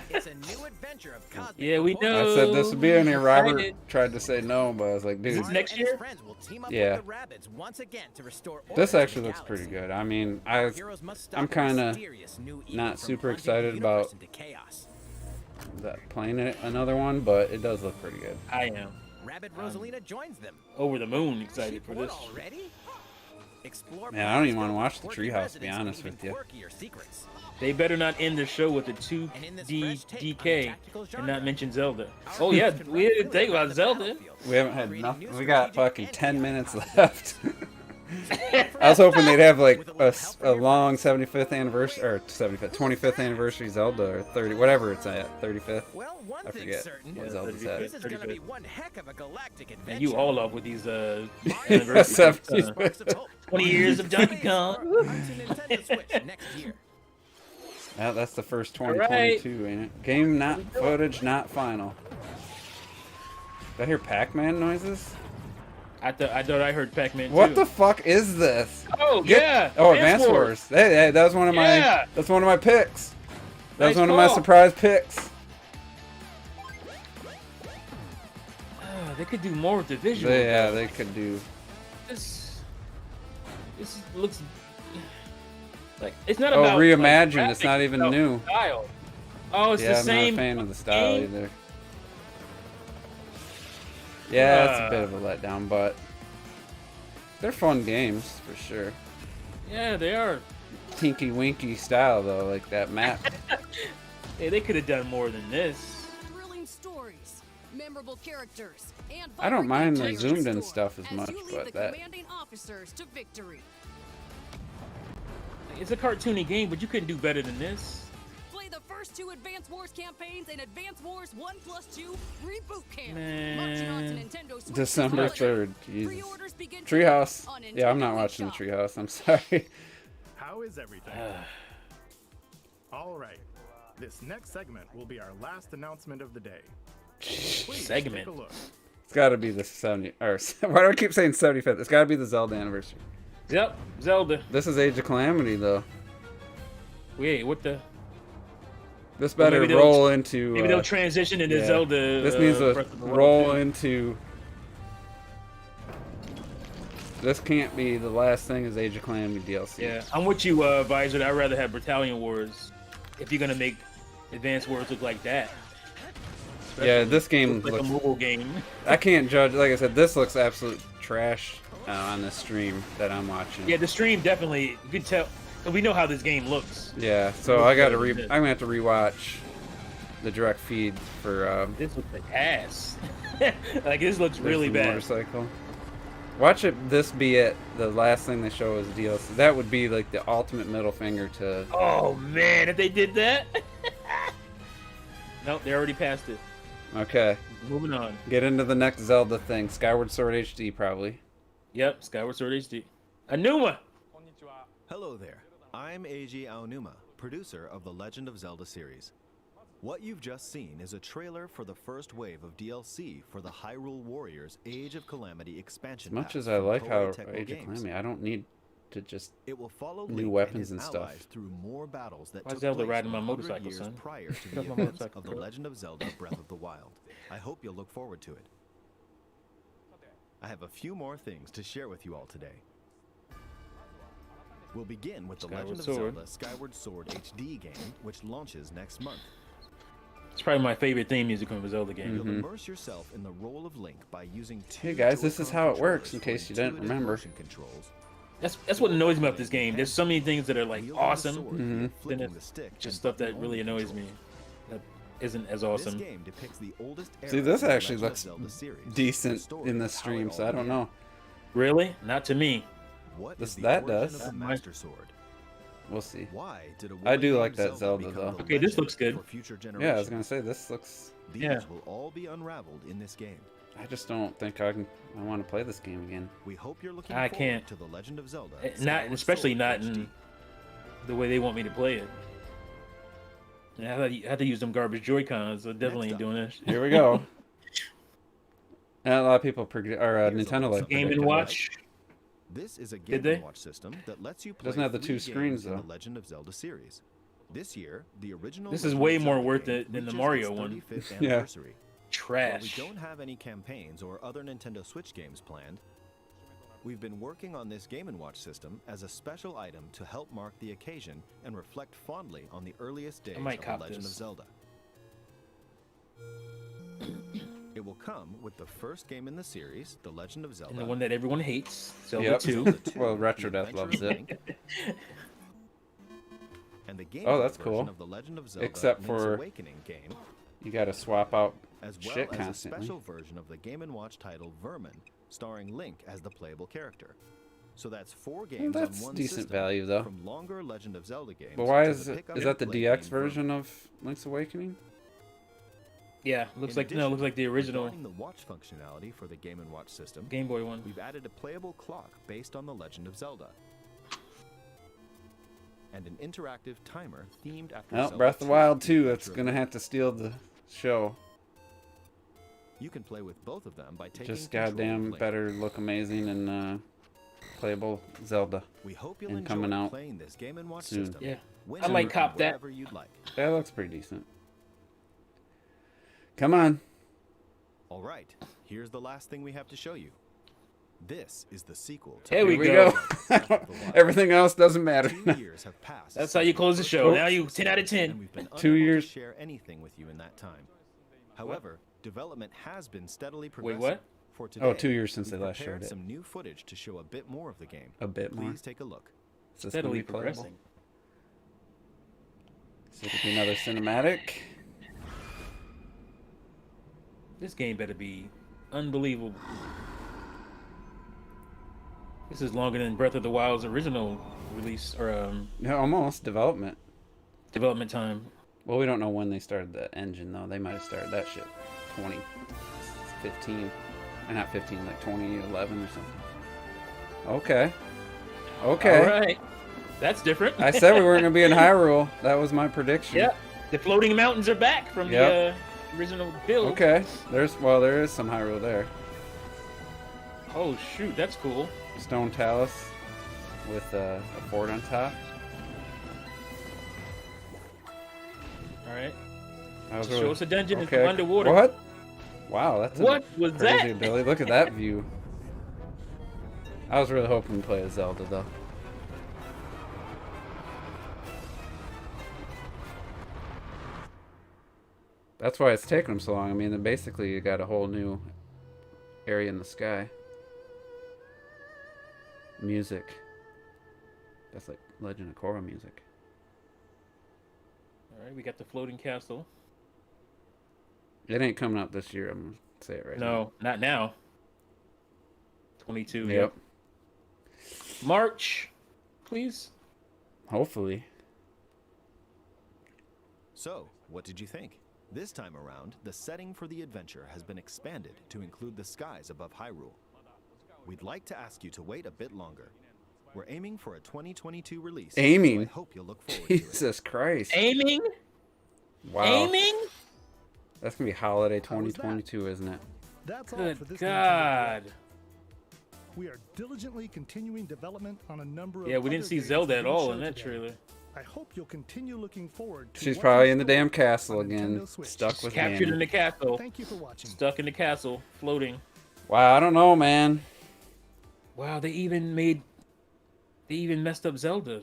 It's a new adventure of cosmic Yeah, we proportions. know. I said this would be in here. Robert Excited. tried to say no, but I was like, Is dude, this next Mario and his year? friends will team up Yeah. with the Rabbids once again to restore this order to actually the looks pretty galaxy. good. I mean, Our heroes must stop I'm the kinda mysterious new evil not from super plunging the excited universe about into chaos. playing it another one, but it does look pretty good. I am Rabbid Rosalina joins them. over the moon excited She for bored this. already? Explore Man, I don't even planets wanna filled watch with the quirky Treehouse, to be residents honest and with you. even quirkier secrets. They better not end the show with a And in this fresh take on the 2DK tactical and not genre, mention Zelda. our Oh yeah, heroes can we run didn't freely think around about the Zelda. battlefield, We haven't had creating nothing. new We got strategic fucking and 10 chaotic minutes combos. left. I was hoping they'd have like a long 75th anniversary or 75th, 25th anniversary Zelda or 30, whatever it's at, 35th. Well, one I thing's forget certain. what Yeah, Zelda's 35th. This at. is gonna be 35th. one heck of a galactic adventure. And you all off with these Mario anniversaries. 75th. Sparks of Hope. 20 years of Donkey Space Kong. or onto Nintendo Switch next year. Yeah, that's the first 2022, ain't it? Game not footage, not final. Did I hear Pac-Man noises? I thought I heard Pac-Man too. What the fuck is this? Oh Get- yeah. Oh, Advance Wars. Hey, that was one of my. Yeah. That's one of my picks. That was Nice one of my call. surprise picks. They could do more with the visual. Yeah, they could do. This looks like it's not Oh, about reimagined. Like, It's not graphics, even it's about new. Style. Oh, it's Yeah, the I'm same. not a fan of the style game? either. Yeah, it's a bit of a letdown, but they're fun games for sure. Yeah, they are. Tinky Winky style though, like that map. Hey, they could have done more than this. Thrilling stories, memorable characters, and I don't mind the vibrant zoomed in story stuff as much, you lead but the that- commanding officers to victory. It's a cartoony game, but you couldn't do better than this. Play the first two Advance Wars campaigns and Advance Wars 1+2 Reboot Camp. Man. Marching on to Nintendo Switch December this holiday. 3rd. Jesus. Pre-orders begin Treehouse. on Yeah, I'm Nintendo not watching the eShop. Treehouse. I'm sorry. How is everything? All right. This next segment will be our last announcement of the day. Please Segment. take a look. It's got to be the 70. Or why do I keep saying 75th? It's got to be the Zelda anniversary. Yep, Zelda. This is Age of Calamity though. Wait, what the? This better maybe they'll- roll into. Maybe they'll transition into yeah. Zelda. This needs Breath to of the Wild roll too. into. This can't be the last thing as Age of Calamity DLC. Yeah, I'm with you, Visor. I'd rather have Battalion Wars if you're gonna make Advanced Wars look like that. Yeah, this game Looks like looks. a mobile game. I can't judge. Like I said, this looks absolute trash on the stream that I'm watching. Yeah, the stream definitely. You can tell. We know how this game looks. Yeah, so looks I got to better than this. I'm gonna have to rewatch the direct feed for. This looks like ass. Like this looks there's really the bad. Motorcycle. Watch it. This be it. The last thing they show is DLC. That would be like the ultimate middle finger to. Oh man, if they did that. Nope, they already passed it. Okay, Moving on. get into the next Zelda thing. Skyward Sword HD probably. Yep, Skyward Sword HD. Anuma. Hello there. I'm Eiji Aonuma, producer of the Legend of Zelda series. What you've just seen is a trailer for the first wave of DLC for the Hyrule Warriors Age of Calamity expansion. As much pack as I from like how Koei Tecmo Age of Games. Calamity, I don't need to just. It will follow new Link weapons and and his stuff. allies through more battles that Why took Zelda place riding my 100 motorcycle, years son? prior to Get the off my events motorcycle, of The bro. Legend of Zelda Breath of the Wild. I hope you'll look forward to it. I have a few more things to share with you all today. We'll begin with The Skyward Legend of Sword. Zelda Skyward Sword HD game, which launches next month. It's probably my favorite theme music from a Zelda game. You'll immerse yourself in the role of Link by using two Hey guys, this is Joy-Con how it works. controllers In case you for didn't intuitive remember. motion controls. That's what annoys me about this game. There's so many things that are like Wielding the awesome. sword, Then flicking it's the stick, just and stuff that button really only annoys me. controls. That isn't as This awesome. game depicts the oldest era See, this in the actually Legend of looks Zelda series. decent The story in the of how it stream, all so I don't began. know. Really? Not to me. What This- is the that origin does. of the Mine- Master Sword? We'll see. Why did a I do woman like named that Zelda, become though. the Okay, this legend looks good. for future Yeah, I was generations? gonna say this looks. These Yeah. will all be unraveled in this game. I just don't think I want to play this game again. We hope you're looking I forward can't. to the Legend of Zelda. Not, Skyward especially Sword not HD. in the way they want me to play it. Yeah, I have to use them garbage Joy-Cons, so definitely ain't Next doing this. Here we go. And a lot of people Nintendo like Game Game predicted and it. Watch. This is a Did Game they? & Watch system that lets you play Doesn't have the 3 2 games screens, in though. the Legend of Zelda series. This year, the original This is Legend way of more Zelda worth game it than the reaches Mario its one. 35th Yeah. anniversary. While we Trash. don't have any campaigns or other Nintendo Switch games planned, we've been working on this Game & Watch system as a special item to help mark the occasion and reflect fondly on the earliest days of might The cop Legend of this. Zelda. It will come with the first game in the series, The Legend of Zelda. And the one that everyone hates, Zelda Yep. 2. Zelda 2, Well, The Retro Death Adventure loves of it. Link, and the Game Oh, Boy that's version cool. of The Legend of Zelda Except Link's for- Awakening game, You got to swap out as well shit as constantly. a special version of the Game & Watch title Vermin, starring Link as the playable character. So that's 4 games that's on one decent system, value, though. from longer Legend of Zelda games. But why to is the it? pick-up Is that the and play DX game Vermin. version of Link's Awakening? Yeah, looks In like addition, looks like the original regarding the watch functionality for the Game & Watch system, Game Boy one. we've added a playable clock based on The Legend of Zelda. And an interactive timer themed after Well, Zelda Breath of the 2, Wild The 2. That's Adventure of gonna Link. have to steal the show. You can play with both of them by taking Just control of goddamn Link. better look amazing and playable Zelda. We hope you'll and enjoy coming out playing this Game & Watch soon. system. Yeah. When I might and cop that. wherever you'd like. That looks pretty decent. Come on. All right, here's the last thing we have to show you. This is the sequel to There we Here we go. go. Breath of the Wild. Everything else doesn't matter. 2 years have passed. That's since how you the close the first show. game Now you was 10 out of 10. and we've been 2 unable years. to share anything with you in that time. However, development has been steadily Wait, progressing. what? For today, Oh, 2 years since they we've last prepared showed it. some new footage to show a bit more of the game. A bit more. Please take a look. Is this gonna Steadily be playable? progressing. So it'll be another cinematic. This game better be unbelievable. This is longer than Breath of the Wild's original release or No, almost development. development time. Well, we don't know when they started the engine though. They might have started that shit 2015, or not 15, like 2011 or something. Okay. Okay. All right. That's different. I said we weren't gonna be in Hyrule. That was my prediction. Yeah. The floating mountains are back from Yep. the original build. Okay. There is some Hyrule there. Oh shoot, that's cool. Stone Talus with a fort on top. All right. That was Show us a dungeon and okay. come underwater. What? Wow, that's a What was crazy that? ability. Look at that view. I was really hoping to play as Zelda though. That's why it's taking them so long. I mean, then basically you got a whole new area in the sky. Music. That's like Legend of Korra music. All right, we got the floating castle. It ain't coming out this year. I'm gonna say it right now. No, not now. 22. Yep. March, please. Hopefully. So, what did you think? This time around, the setting for the adventure has been expanded to include the skies above Hyrule. We'd like to ask you to wait a bit longer. We're aiming for a 2022 release. Aiming? So I hope you'll look forward to it. Jesus Christ. Aiming? Wow. Aiming? That's gonna be holiday 2022, isn't it? That's all for Good this Nintendo God. Direct. We are diligently continuing development on a number of Yeah, we didn't other see games Zelda at being all shown in that today. trailer. I hope you'll continue looking forward to She's what's probably in the store damn castle on again, Nintendo Switch. stuck with Captured in Ganon. the castle. Thank you for watching. Stuck in the castle, floating. Wow, I don't know, man. Wow, they even messed up Zelda.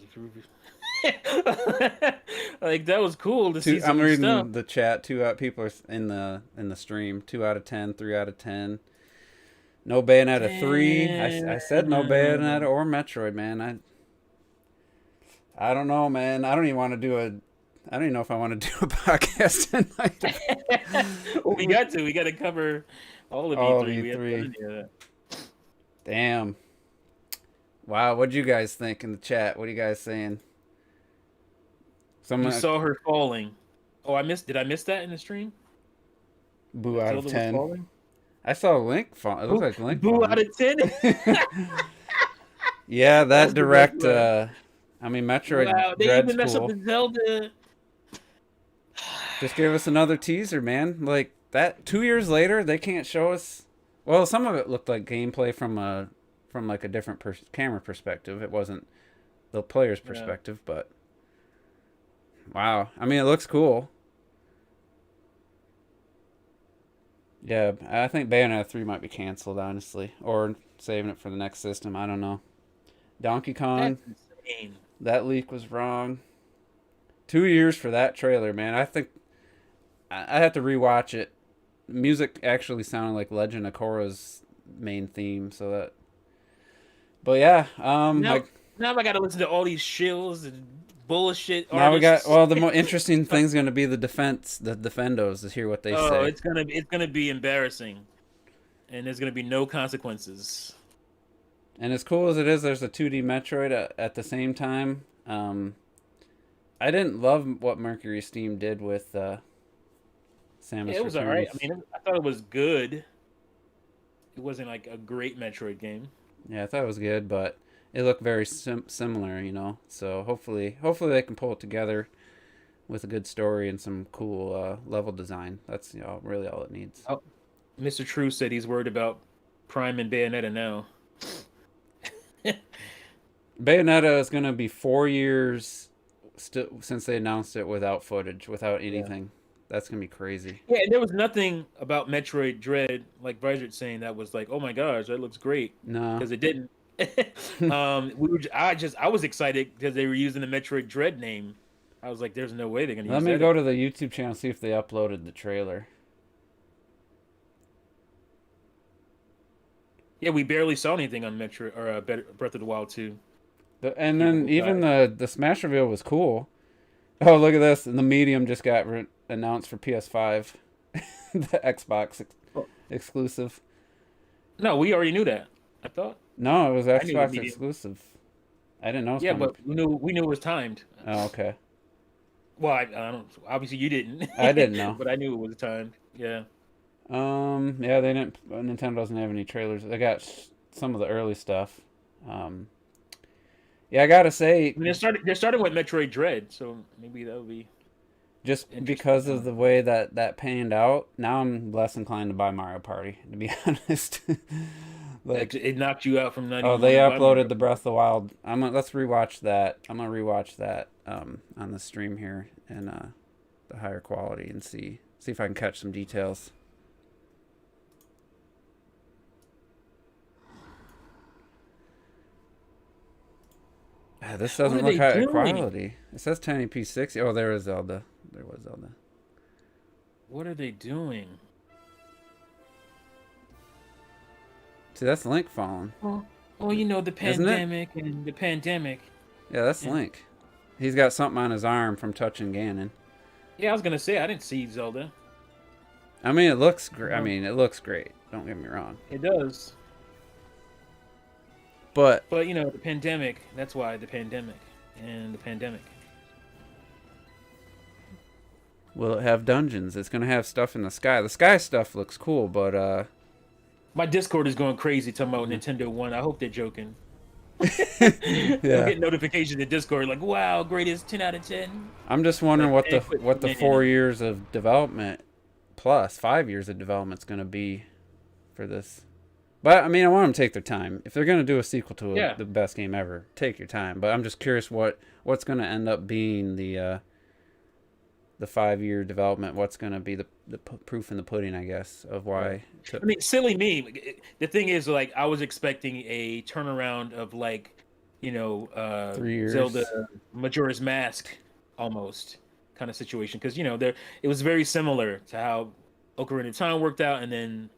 Like that was cool to see some I'm new reading stuff. the chat. People are in the stream. 2 out of 10, 3 out of 10. No Bayonetta 3. I said no Bayonetta or Metroid, man. I don't know, man. I don't even know if I want to do a podcast tonight. Well, we got to cover all of All of E3. We have to E3. do that. Damn. Wow, what'd you guys think in the chat? What are you guys saying? You saw her falling. Oh, did I miss that in the stream? Boo out of Zelda was 10. falling? I saw Link fall. It looks like Link Boo falling. out of 10? Yeah, that That's the direct. best Metroid Wow, they Dread's even messed cool. up the Zelda. Just give us another teaser, man. Like, 2 years later, they can't show us. Well, some of it looked like gameplay from a from like a different camera perspective. It wasn't the player's perspective, but wow. I mean, it looks cool. Yeah, I think Bayonetta 3 might be canceled, honestly, or saving it for the next system. I don't know. Donkey Kong, That's insane. that leak was wrong. 2 years for that trailer, man. I think I have to rewatch it. Music actually sounded like Legend of Korra's main theme, so that. But yeah, now I gotta listen to all these shills and bullshit. Now we got artists. the more interesting thing's gonna be the defendos to hear what they say. Oh, it's gonna be embarrassing, and there's gonna be no consequences. And as cool as it is, there's a 2D Metroid at the same time. I didn't love what Mercury Steam did with Samus Yeah, it was Returns. alright. I mean, I thought it was good. It wasn't like a great Metroid game. Yeah, I thought it was good, but it looked very similar, you know. So hopefully they can pull it together with a good story and some cool level design. That's really all it needs. Oh, Mr. True said he's worried about Prime and Bayonetta now. Bayonetta is gonna be 4 years since they announced it without footage, without anything. Yeah. That's gonna be crazy. Yeah, and there was nothing about Metroid Dread, like Vizard saying, that was like, oh my gosh, that looks great. No, because it didn't. I was excited because they were using the Metroid Dread name. I was like, there's no way they're gonna use that. Let me go to the YouTube channel, see if they uploaded the trailer. Yeah, we barely saw anything on Metroid or Breath of the Wild 2. And then even the Smash reveal was cool. Oh, look at this! And the Medium just got announced for PS5, the Xbox exclusive. No, we already knew that. I thought. No, it was Xbox exclusive. I didn't know. Yeah, but we knew it was timed. Oh, okay. Well, I don't. Obviously, you didn't. I didn't know, but I knew it was timed. Yeah. Yeah, they didn't. Nintendo doesn't have any trailers. They got some of the early stuff. Yeah, I gotta say, I mean, they're starting with Metroid Dread, so maybe that would be just because of the way that panned out. Now I'm less inclined to buy Mario Party, to be honest. Like it knocked you out from 90. Oh, they uploaded the Breath of the Wild. Let's rewatch that. I'm gonna rewatch that on the stream here and the higher quality and see if I can catch some details. This doesn't look high quality. It says 1080p 60. Oh, there is Zelda. There was Zelda. What are they doing? See, that's Link falling. Well, you know, the pandemic and the pandemic. Yeah, that's Link. He's got something on his arm from touching Ganon. Yeah, I was gonna say I didn't see Zelda. I mean, it looks great. It looks great. Don't get me wrong. It does. But you know, the pandemic. That's why the pandemic and the pandemic. Will it have dungeons? It's gonna have stuff in the sky. The sky stuff looks cool, but my Discord is going crazy talking about Nintendo One. I hope they're joking. Yeah. I'm getting notifications in Discord like, "Wow, greatest 10 out of 10." I'm just wondering what the 4 years of development plus 5 years of development is gonna be for this. But I mean, I want them to take their time. If they're gonna do a sequel to the best game ever, take your time. But I'm just curious what's gonna end up being the 5-year development. What's gonna be the proof in the pudding, I guess, of why. I mean, silly me. The thing is, like, I was expecting a turnaround of 3 years. Zelda Majora's Mask almost kind of situation, because it was very similar to how Ocarina of Time worked out, and then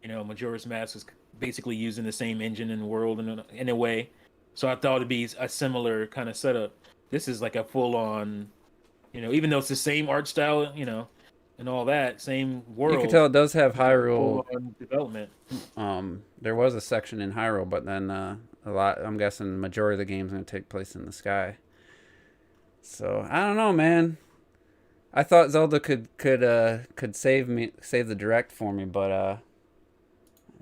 Majora's Mask was basically using the same engine in the world in a way. So I thought it'd be a similar kind of setup. This is like a full-on, even though it's the same art style, and all that, same world. You can tell it does have Hyrule development. There was a section in Hyrule, but then I'm guessing the majority of the game's going to take place in the sky. So I don't know, man. I thought Zelda could save the direct for me, but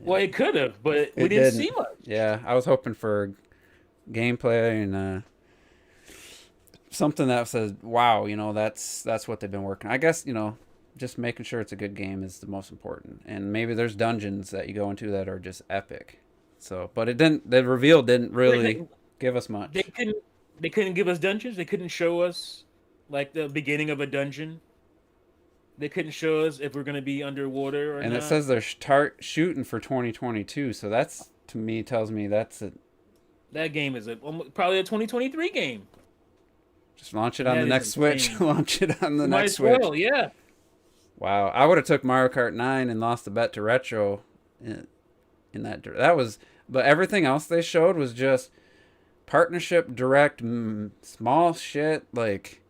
well, it could have, but we didn't see much. Yeah, I was hoping for gameplay and something that says, "Wow, that's what they've been working." I guess just making sure it's a good game is the most important, and maybe there's dungeons that you go into that are just epic. So, but it didn't. The reveal didn't really give us much. They couldn't give us dungeons. They couldn't show us like the beginning of a dungeon. They couldn't show us if we're gonna be underwater or and not. it says they're shooting for 2022. So that's, to me, tells me that's it. That game is probably a 2023 game. Just launch it on the next Switch. Launch it on the next Switch. Switch. Yeah. Wow, I would have took Mario Kart 9 and lost the bet to Retro. In that was, but everything else they showed was just partnership, direct, small shit. Like,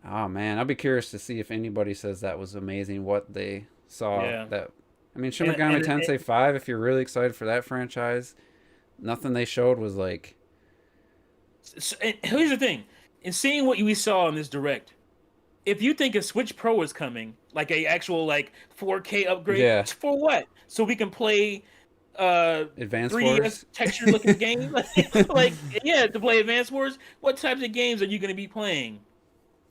oh man, I'll be curious to see if anybody says that was amazing. What they saw. Yeah. That, I mean, Shin Megami Tensei 5. If you're really excited for that franchise, nothing they showed was like. And here's the thing: in seeing what we saw in this direct, if you think a Switch Pro is coming, like a actual like 4K upgrade, for what? So we can play Advance 3DS Wars texture looking game, like to play Advance Wars. What types of games are you going to be playing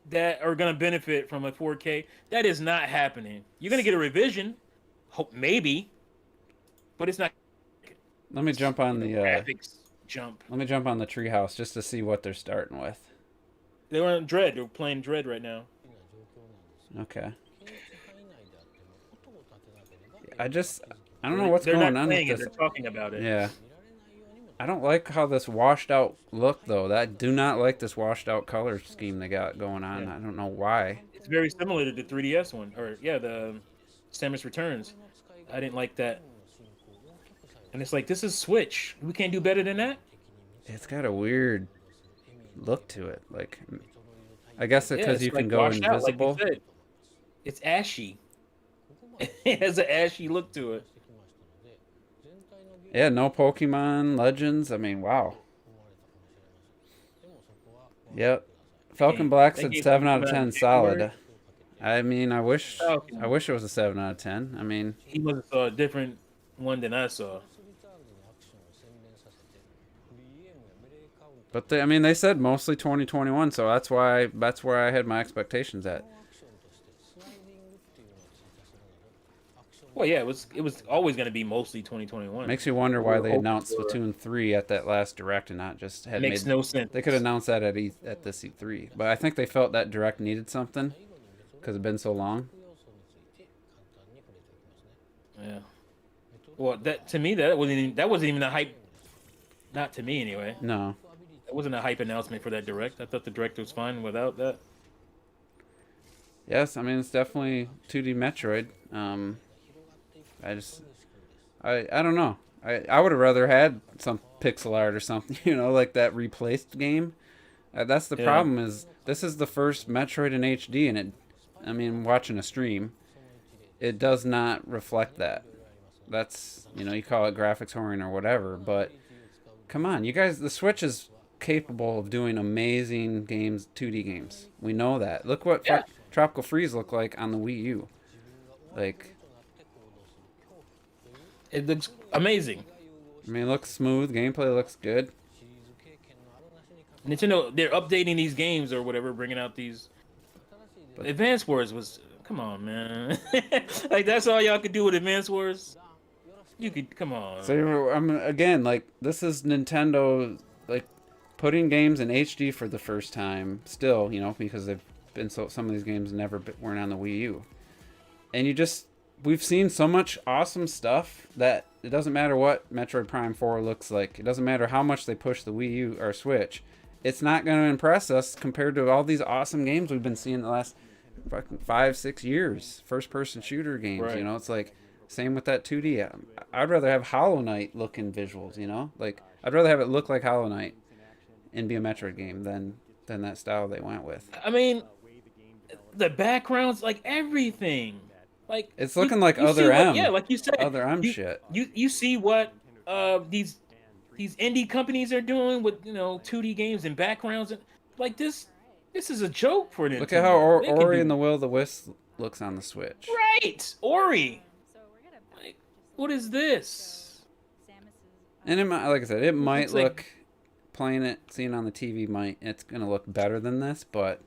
that are going to benefit from a 4K? That is not happening. You're going to get a revision, hope maybe, but it's not. Let me jump on the graphics jump. Let me jump on the Treehouse just to see what they're starting with. They were on Dread. They're playing Dread right now. Okay. I don't know what's going on with this. They're talking about it. Yeah. I don't like how this washed out look though. I do not like this washed out color scheme they got going on. Yeah. I don't know why. It's very similar to the 3DS one, or the Samus Returns. I didn't like that. And it's like, this is Switch. We can't do better than that. It's got a weird look to it. Like, I guess it's because you can go Out, invisible. like you said. It's ashy. It has an ashy look to it. Yeah, no Pokemon Legends. I mean, wow. Yep. Falcon Black said 7 out of 10 solid. I mean, I wish it was a 7 out of 10. I mean, he must have saw a different one than I saw. But they said mostly 2021, so that's where I had my expectations at. Well, yeah, it was always going to be mostly 2021. Makes you wonder why they announced Splatoon 3 at that last Direct and not just had makes no sense. They could announce that at this E3, but I think they felt that Direct needed something because it's been so long. Yeah. Well, to me that wasn't even a hype. Not to me anyway. No. It wasn't a hype announcement for that Direct. I thought the Direct was fine without that. Yes, I mean it's definitely 2D Metroid. I don't know. I would have rather had some pixel art or something, like that replaced game. That's the problem is this is the first Metroid in HD, and watching a stream, it does not reflect that. That's, you call it graphics whoring or whatever, but come on, you guys, the Switch is capable of doing amazing games, 2D games. We know that. Look what Tropical Freeze looked like on the Wii U. Like, it looks amazing. I mean, it looks smooth. Gameplay looks good. Nintendo, they're updating these games or whatever, bringing out these. But Advance Wars was, come on, man. Like, that's all y'all could do with Advance Wars? You could, come on. So, again, like, this is Nintendo, like, putting games in HD for the first time. Still, because they've been some of these games weren't on the Wii U. And we've seen so much awesome stuff that it doesn't matter what Metroid Prime 4 looks like. It doesn't matter how much they push the Wii U or Switch. It's not going to impress us compared to all these awesome games we've been seeing the last 5-6 years. First-person shooter games, right. It's like, same with that 2D. I'd rather have Hollow Knight looking visuals, Like, I'd rather have it look like Hollow Knight and be a Metroid game than that style they went with. I mean, the backgrounds, like, everything. Like, it's looking like Other M. Yeah, like you said. Other M shit. You see what these indie companies are doing with 2D games and backgrounds, and like this is a joke for Nintendo. Look at how Ori and the Will of the Wisp looks on the Switch. Right, Ori. Like, what is this? And like I said, it might look seeing on the TV it's gonna look better than this, but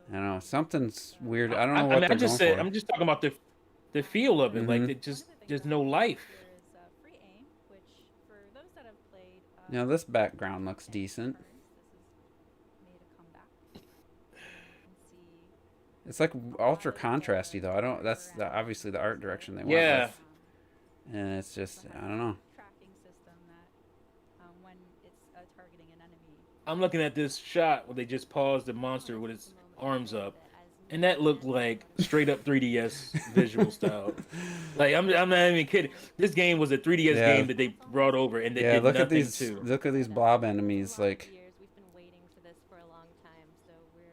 I don't know, something's weird. I don't know what they're going for. I'm just talking about the feel of it. Like, there's no life. You know, this background looks decent. It's like ultra contrasty though. I don't. That's obviously the art direction they went with. And it's just, I don't know. I'm looking at this shot where they just paused the monster with its arms up, and that looked like straight up 3DS visual style. Like I'm not even kidding. This game was a 3DS game that they brought over, and they did look nothing at these. to. Look at these blob enemies. Like,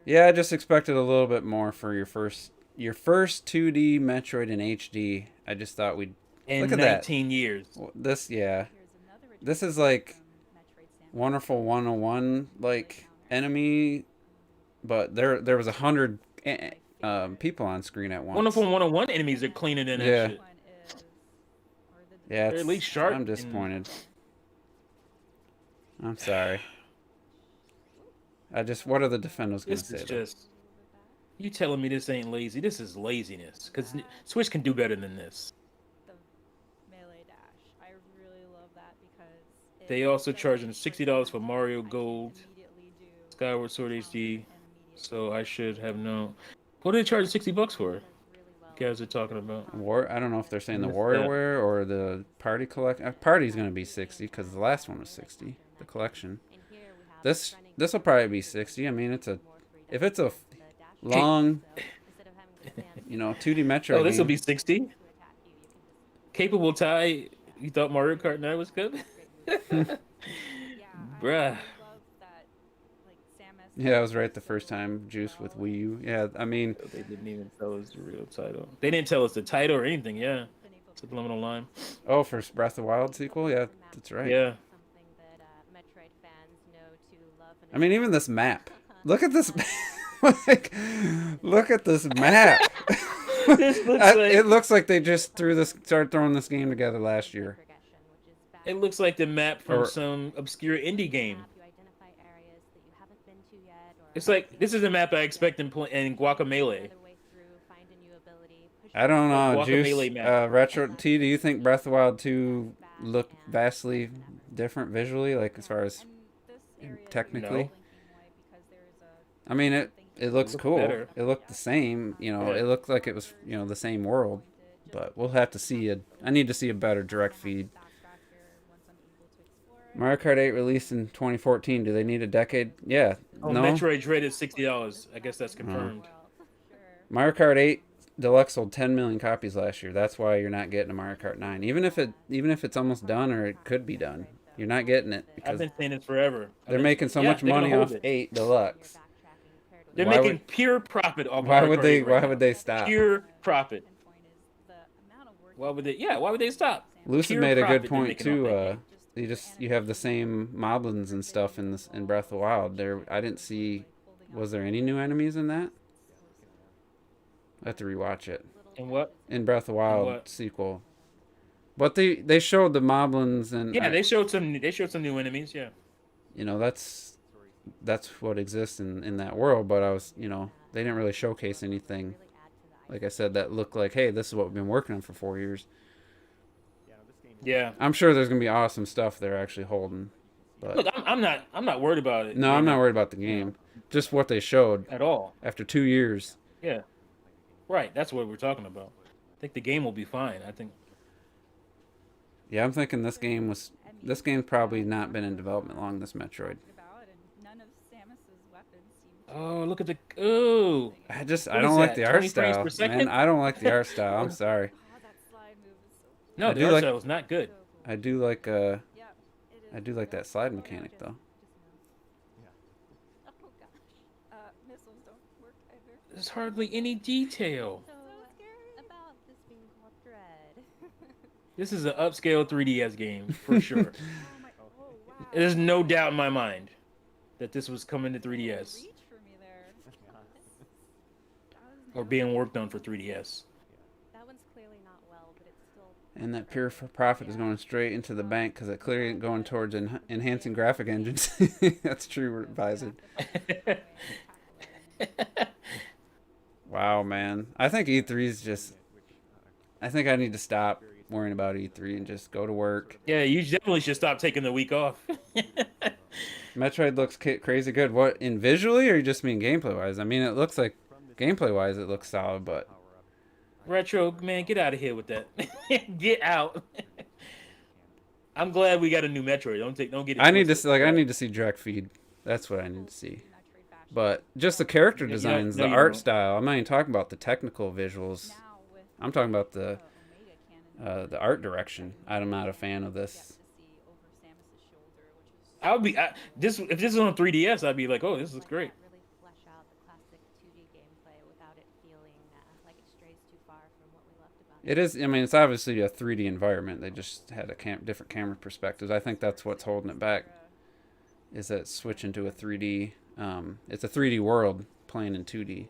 yeah, I just expected a little bit more for your first 2D Metroid in HD. I just thought we'd in look at 19 years. This this is like Wonderful 101 like enemy, but there was 100 people on screen at once. Wonderful 101 enemies are cleaner than that shit. Yeah, they're at least sharp. I'm disappointed. I'm sorry. What are the defenders going to say? This is just you telling me this ain't lazy. This is laziness because Switch can do better than this. They also charging $60 for Mario Gold, Skyward Sword HD, so I should have known. What did they charge $60 for? You guys are talking about I don't know if they're saying the WarioWare or the Party collection. Party's gonna be 60 because the last one was 60. The collection. This will probably be 60. I mean, if it's a long, 2D Metro. Oh, this will be 60. Capable tie. You thought Mario Kart 9 was good? Bruh. Yeah, I was right the first time. Juice with Wii U. Yeah, I mean, they didn't even tell us the real title. They didn't tell us the title or anything. Yeah, subliminal line. Oh, for Breath of the Wild sequel. Yeah, that's right. Yeah. I mean, even this map. Look at this. Look at this map. It looks like they just started throwing this game together last year. It looks like the map from some obscure indie game. It's like this is a map I expect in Guacamelee. I don't know, Juice. Retro T. Do you think Breath of the Wild 2 look vastly different visually, like as far as technically? No. I mean, it looks cool. Better. It looked the same. It looked like it was the same world. But we'll have to see it. I need to see a better direct feed. Mario Kart 8 released in 2014. Do they need a decade? Yeah. Oh, no. Metroid Dread is $60. I guess that's confirmed. Mario Kart 8 Deluxe sold 10 million copies last year. That's why you're not getting a Mario Kart 9. Even if it's almost done or it could be done, you're not getting it because I've been saying it forever. They're making so much money off 8 Deluxe. They're making pure profit off. Why would they stop? Pure profit. Why would they stop? Lucid made a good point too. You have the same moblins and stuff in Breath of the Wild. I didn't see. Was there any new enemies in that? I have to rewatch it. In what? In Breath of the Wild sequel. But they showed the moblins and they showed some new enemies. Yeah. That's what exists in that world. But they didn't really showcase anything. Like I said, that looked like, hey, this is what we've been working on for 4 years. Yeah, I'm sure there's gonna be awesome stuff they're actually holding. But look, I'm not worried about it. No, I'm not worried about the game. Just what they showed at all after 2 years. Yeah, right. That's what we're talking about. I think the game will be fine. I think. Yeah, I'm thinking this game's probably not been in development long. This Metroid. Oh, look at the I don't like the art style, man. I don't like the art style. I'm sorry. No, the art style was not good. I do like that slide mechanic though. There's hardly any detail. This is an upscale 3DS game for sure. There's no doubt in my mind that this was coming to 3DS or being worked on for 3DS. And that pure profit is going straight into the bank because it clearly ain't going towards enhancing graphic engines. That's true, Visor. Wow, man. I think E3's just... I think I need to stop worrying about E3 and just go to work. Yeah, you definitely should stop taking the week off. Metroid looks crazy good. What, in visually, or you just mean gameplay wise? I mean, it looks like gameplay wise it looks solid, but Retro, man, get out of here with that. Get out. I'm glad we got a new Metroid. Don't get it. I need to see direct feed. That's what I need to see. But just the character designs, the art style. I'm not even talking about the technical visuals. I'm talking about the art direction. I'm not a fan of this. I would be if this is on 3DS, I'd be like, oh, this looks great. It is. I mean, it's obviously a 3D environment. They just had a different camera perspectives. I think that's what's holding it back. Is that switch into a 3D? It's a 3D world playing in 2D.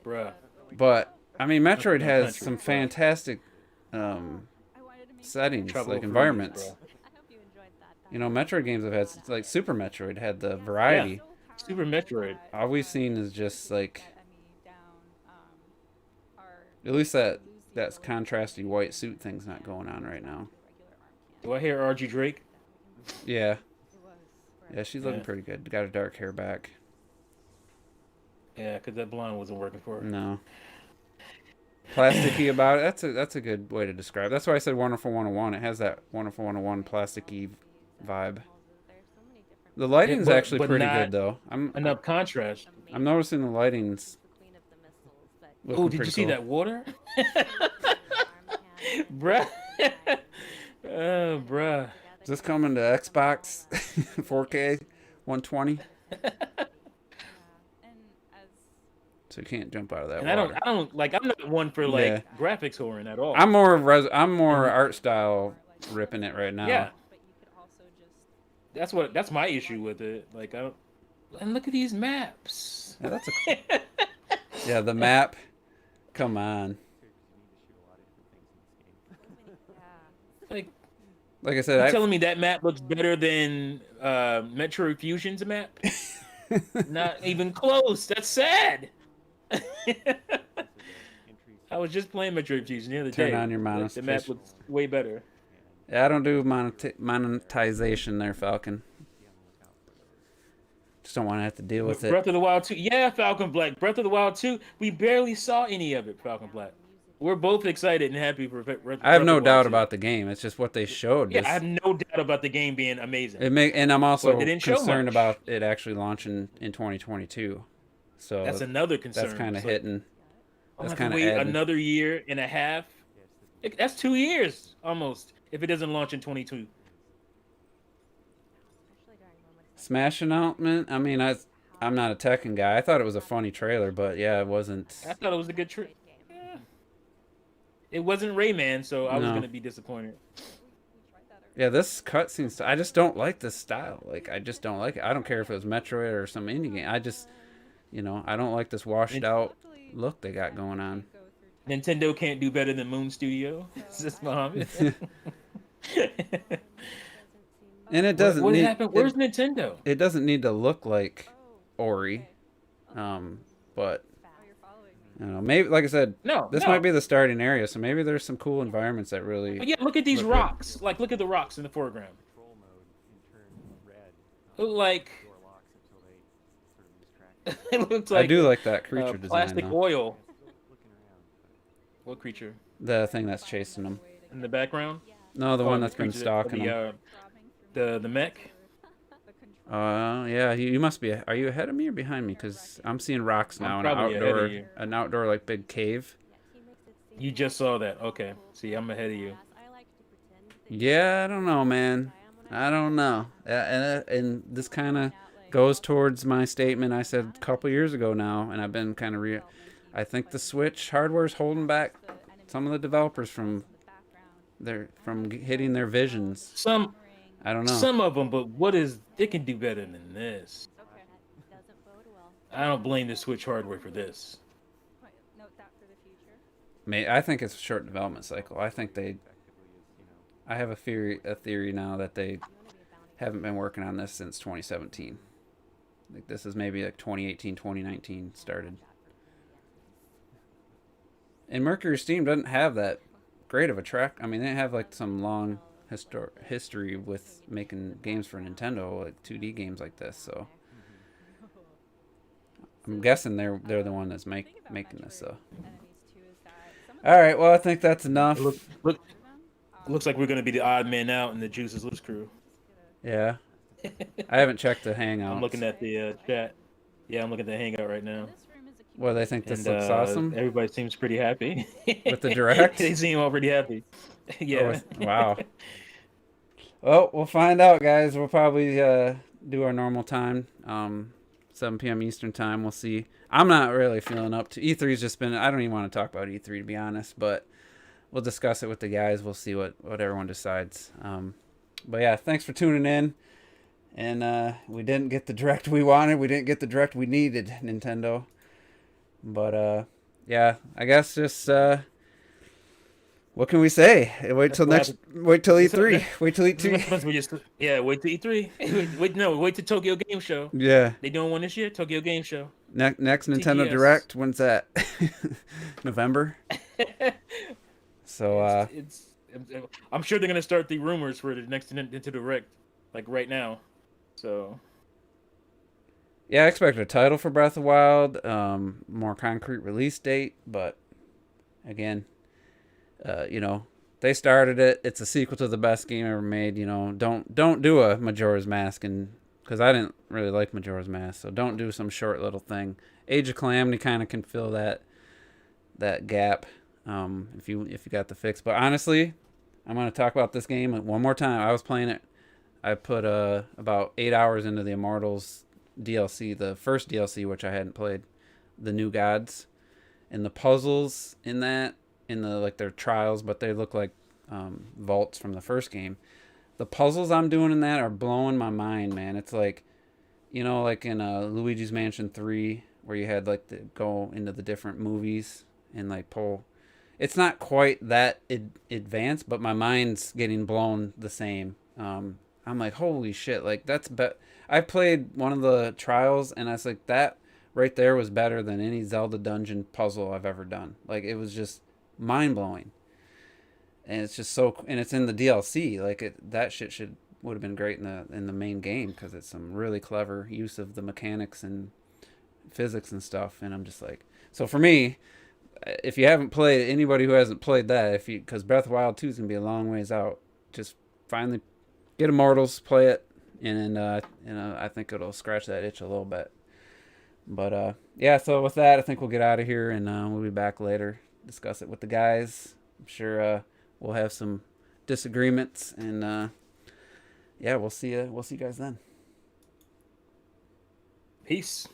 Bruh. But I mean, Metroid has some fantastic settings, like environments. You know, Metroid games have had, like Super Metroid had the variety. Yeah. Super Metroid. All we've seen is just like, at least that contrasty white suit thing's not going on right now. Do I hear RG Drake? Yeah. Yeah, she's looking pretty good. Got her dark hair back. Yeah, because that blonde wasn't working for her. No. Plasticky about it. That's a good way to describe it. That's why I said Wonderful 101. It has that Wonderful 101 plasticky vibe. The lighting's actually pretty good, though. Enough contrast. I'm noticing the lighting's. Oh, did you see that water? Bruh. Oh, bruh. Is this coming to Xbox 4K 120? So you can't jump out of that. And water. I'm not one for graphics whoring at all. I'm more art style ripping it right now. Yeah. That's my issue with it. Like and look at these maps. Yeah, that's yeah, the map. Come on. Like I said, you're telling me that map looks better than Metroid Fusion's map? Not even close. That's sad. I was just playing Metroid Fusion the other day. Turn on your monetization. The map looks way better. Yeah, I don't do monetization there, Falcon. Just don't want to have to deal with it. Breath of the Wild 2. Yeah, Falcon Black. Breath of the Wild 2. We barely saw any of it, Falcon Black. We're both excited and happy for Breath of the Wild 2. I have no doubt about the game. It's just what they showed. Yeah, I have no doubt about the game being amazing. And I'm also concerned about it actually launching in 2022. So that's another concern. That's kind of hitting. That's kind of wait another year and a half. That's 2 years almost if it doesn't launch in 2022. Smash announcement. I mean, I'm not a Tekken guy. I thought it was a funny trailer, but yeah, it wasn't. I thought it was a good trailer. Yeah. It wasn't Rayman, so I was gonna be disappointed. Yeah, this cutscene. I just don't like this style. Like, I just don't like it. I don't care if it was Metroid or some indie game. I just, I don't like this washed out look they got going on. Nintendo can't do better than Moon Studio. Is this Muhammad? And it doesn't. What happened? Where's Nintendo? It doesn't need to look like Ori, but maybe like I said, this might be the starting area. So maybe there's some cool environments that really. But yeah, look at these rocks. Good. Like, look at the rocks in the foreground. Like. It looks like. I do like that creature design. Plastic oil. What creature? The thing that's chasing them. In the background. No, the one that's been stalking them. The mech. Yeah, you must be. Are you ahead of me or behind me? Because I'm seeing rocks now in an outdoor like big cave. You just saw that. Okay. See, I'm ahead of you. Yeah, I don't know, man. I don't know. And this kind of goes towards my statement I said a couple years ago now, and I've been kind of I think the Switch hardware is holding back some of the developers from hitting their visions. I don't know. Some of them, but it can do better than this. I don't blame the Switch hardware for this. I think it's a short development cycle. I think I have a theory now that they haven't been working on this since 2017. Like this is maybe like 2018, 2019 started. And Mercury Steam doesn't have that great of a track. I mean, they have like some long history with making games for Nintendo, like 2D games like this. So I'm guessing they're the one that's making this. So all right, well I think that's enough. Looks like we're gonna be the odd man out in the Juice is Loose crew. Yeah, I haven't checked the Hangout. I'm looking at the chat. Yeah, I'm looking at the Hangout right now. Well, they think this looks awesome. Everybody seems pretty happy with the direct. They seem all pretty happy. Yeah. Oh, wow. Well, we'll find out, guys. We'll probably do our normal time, 7 p.m. Eastern time. We'll see. I'm not really feeling up to E3's just been. I don't even want to talk about E3 to be honest, but we'll discuss it with the guys. We'll see what everyone decides. But yeah, thanks for tuning in. And we didn't get the direct we wanted. We didn't get the direct we needed, Nintendo. But yeah, I guess just what can we say? Wait till E3. Wait till E3. Yeah, wait till E3. Wait till Tokyo Game Show. Yeah. They doing one this year? Tokyo Game Show. Next Nintendo TGS. Direct. When's that? November. So I'm sure they're gonna start the rumors for the next Nintendo Direct, like right now. So yeah, I expect a title for Breath of the Wild, more concrete release date, but again, they started it. It's a sequel to the best game ever made. Don't do a Majora's Mask, and because I didn't really like Majora's Mask, so don't do some short little thing. Age of Calamity kind of can fill that gap if you got the fix. But honestly, I'm gonna talk about this game one more time. I was playing it. I put about 8 hours into the Immortals DLC, the first DLC, which I hadn't played, the New Gods, and the puzzles in that, their trials, but they look like vaults from the first game. The puzzles I'm doing in that are blowing my mind, man. It's like, like in Luigi's Mansion 3, where you had to go into the different movies and pull. It's not quite that advanced, but my mind's getting blown the same. I'm like, holy shit, that's I played one of the trials, and I was like, that right there was better than any Zelda dungeon puzzle I've ever done. It was just mind-blowing. And it's just and it's in the DLC. That shit would have been great in the main game, because it's some really clever use of the mechanics and physics and stuff. And I'm just like, so for me, if you haven't played, anybody who hasn't played that, because Breath of the Wild 2 is going to be a long ways out, just finally get Immortals, play it, and I think it'll scratch that itch a little bit. But yeah, so with that, I think we'll get out of here, and we'll be back later, discuss it with the guys. I'm sure we'll have some disagreements, and yeah, we'll see you guys then. Peace.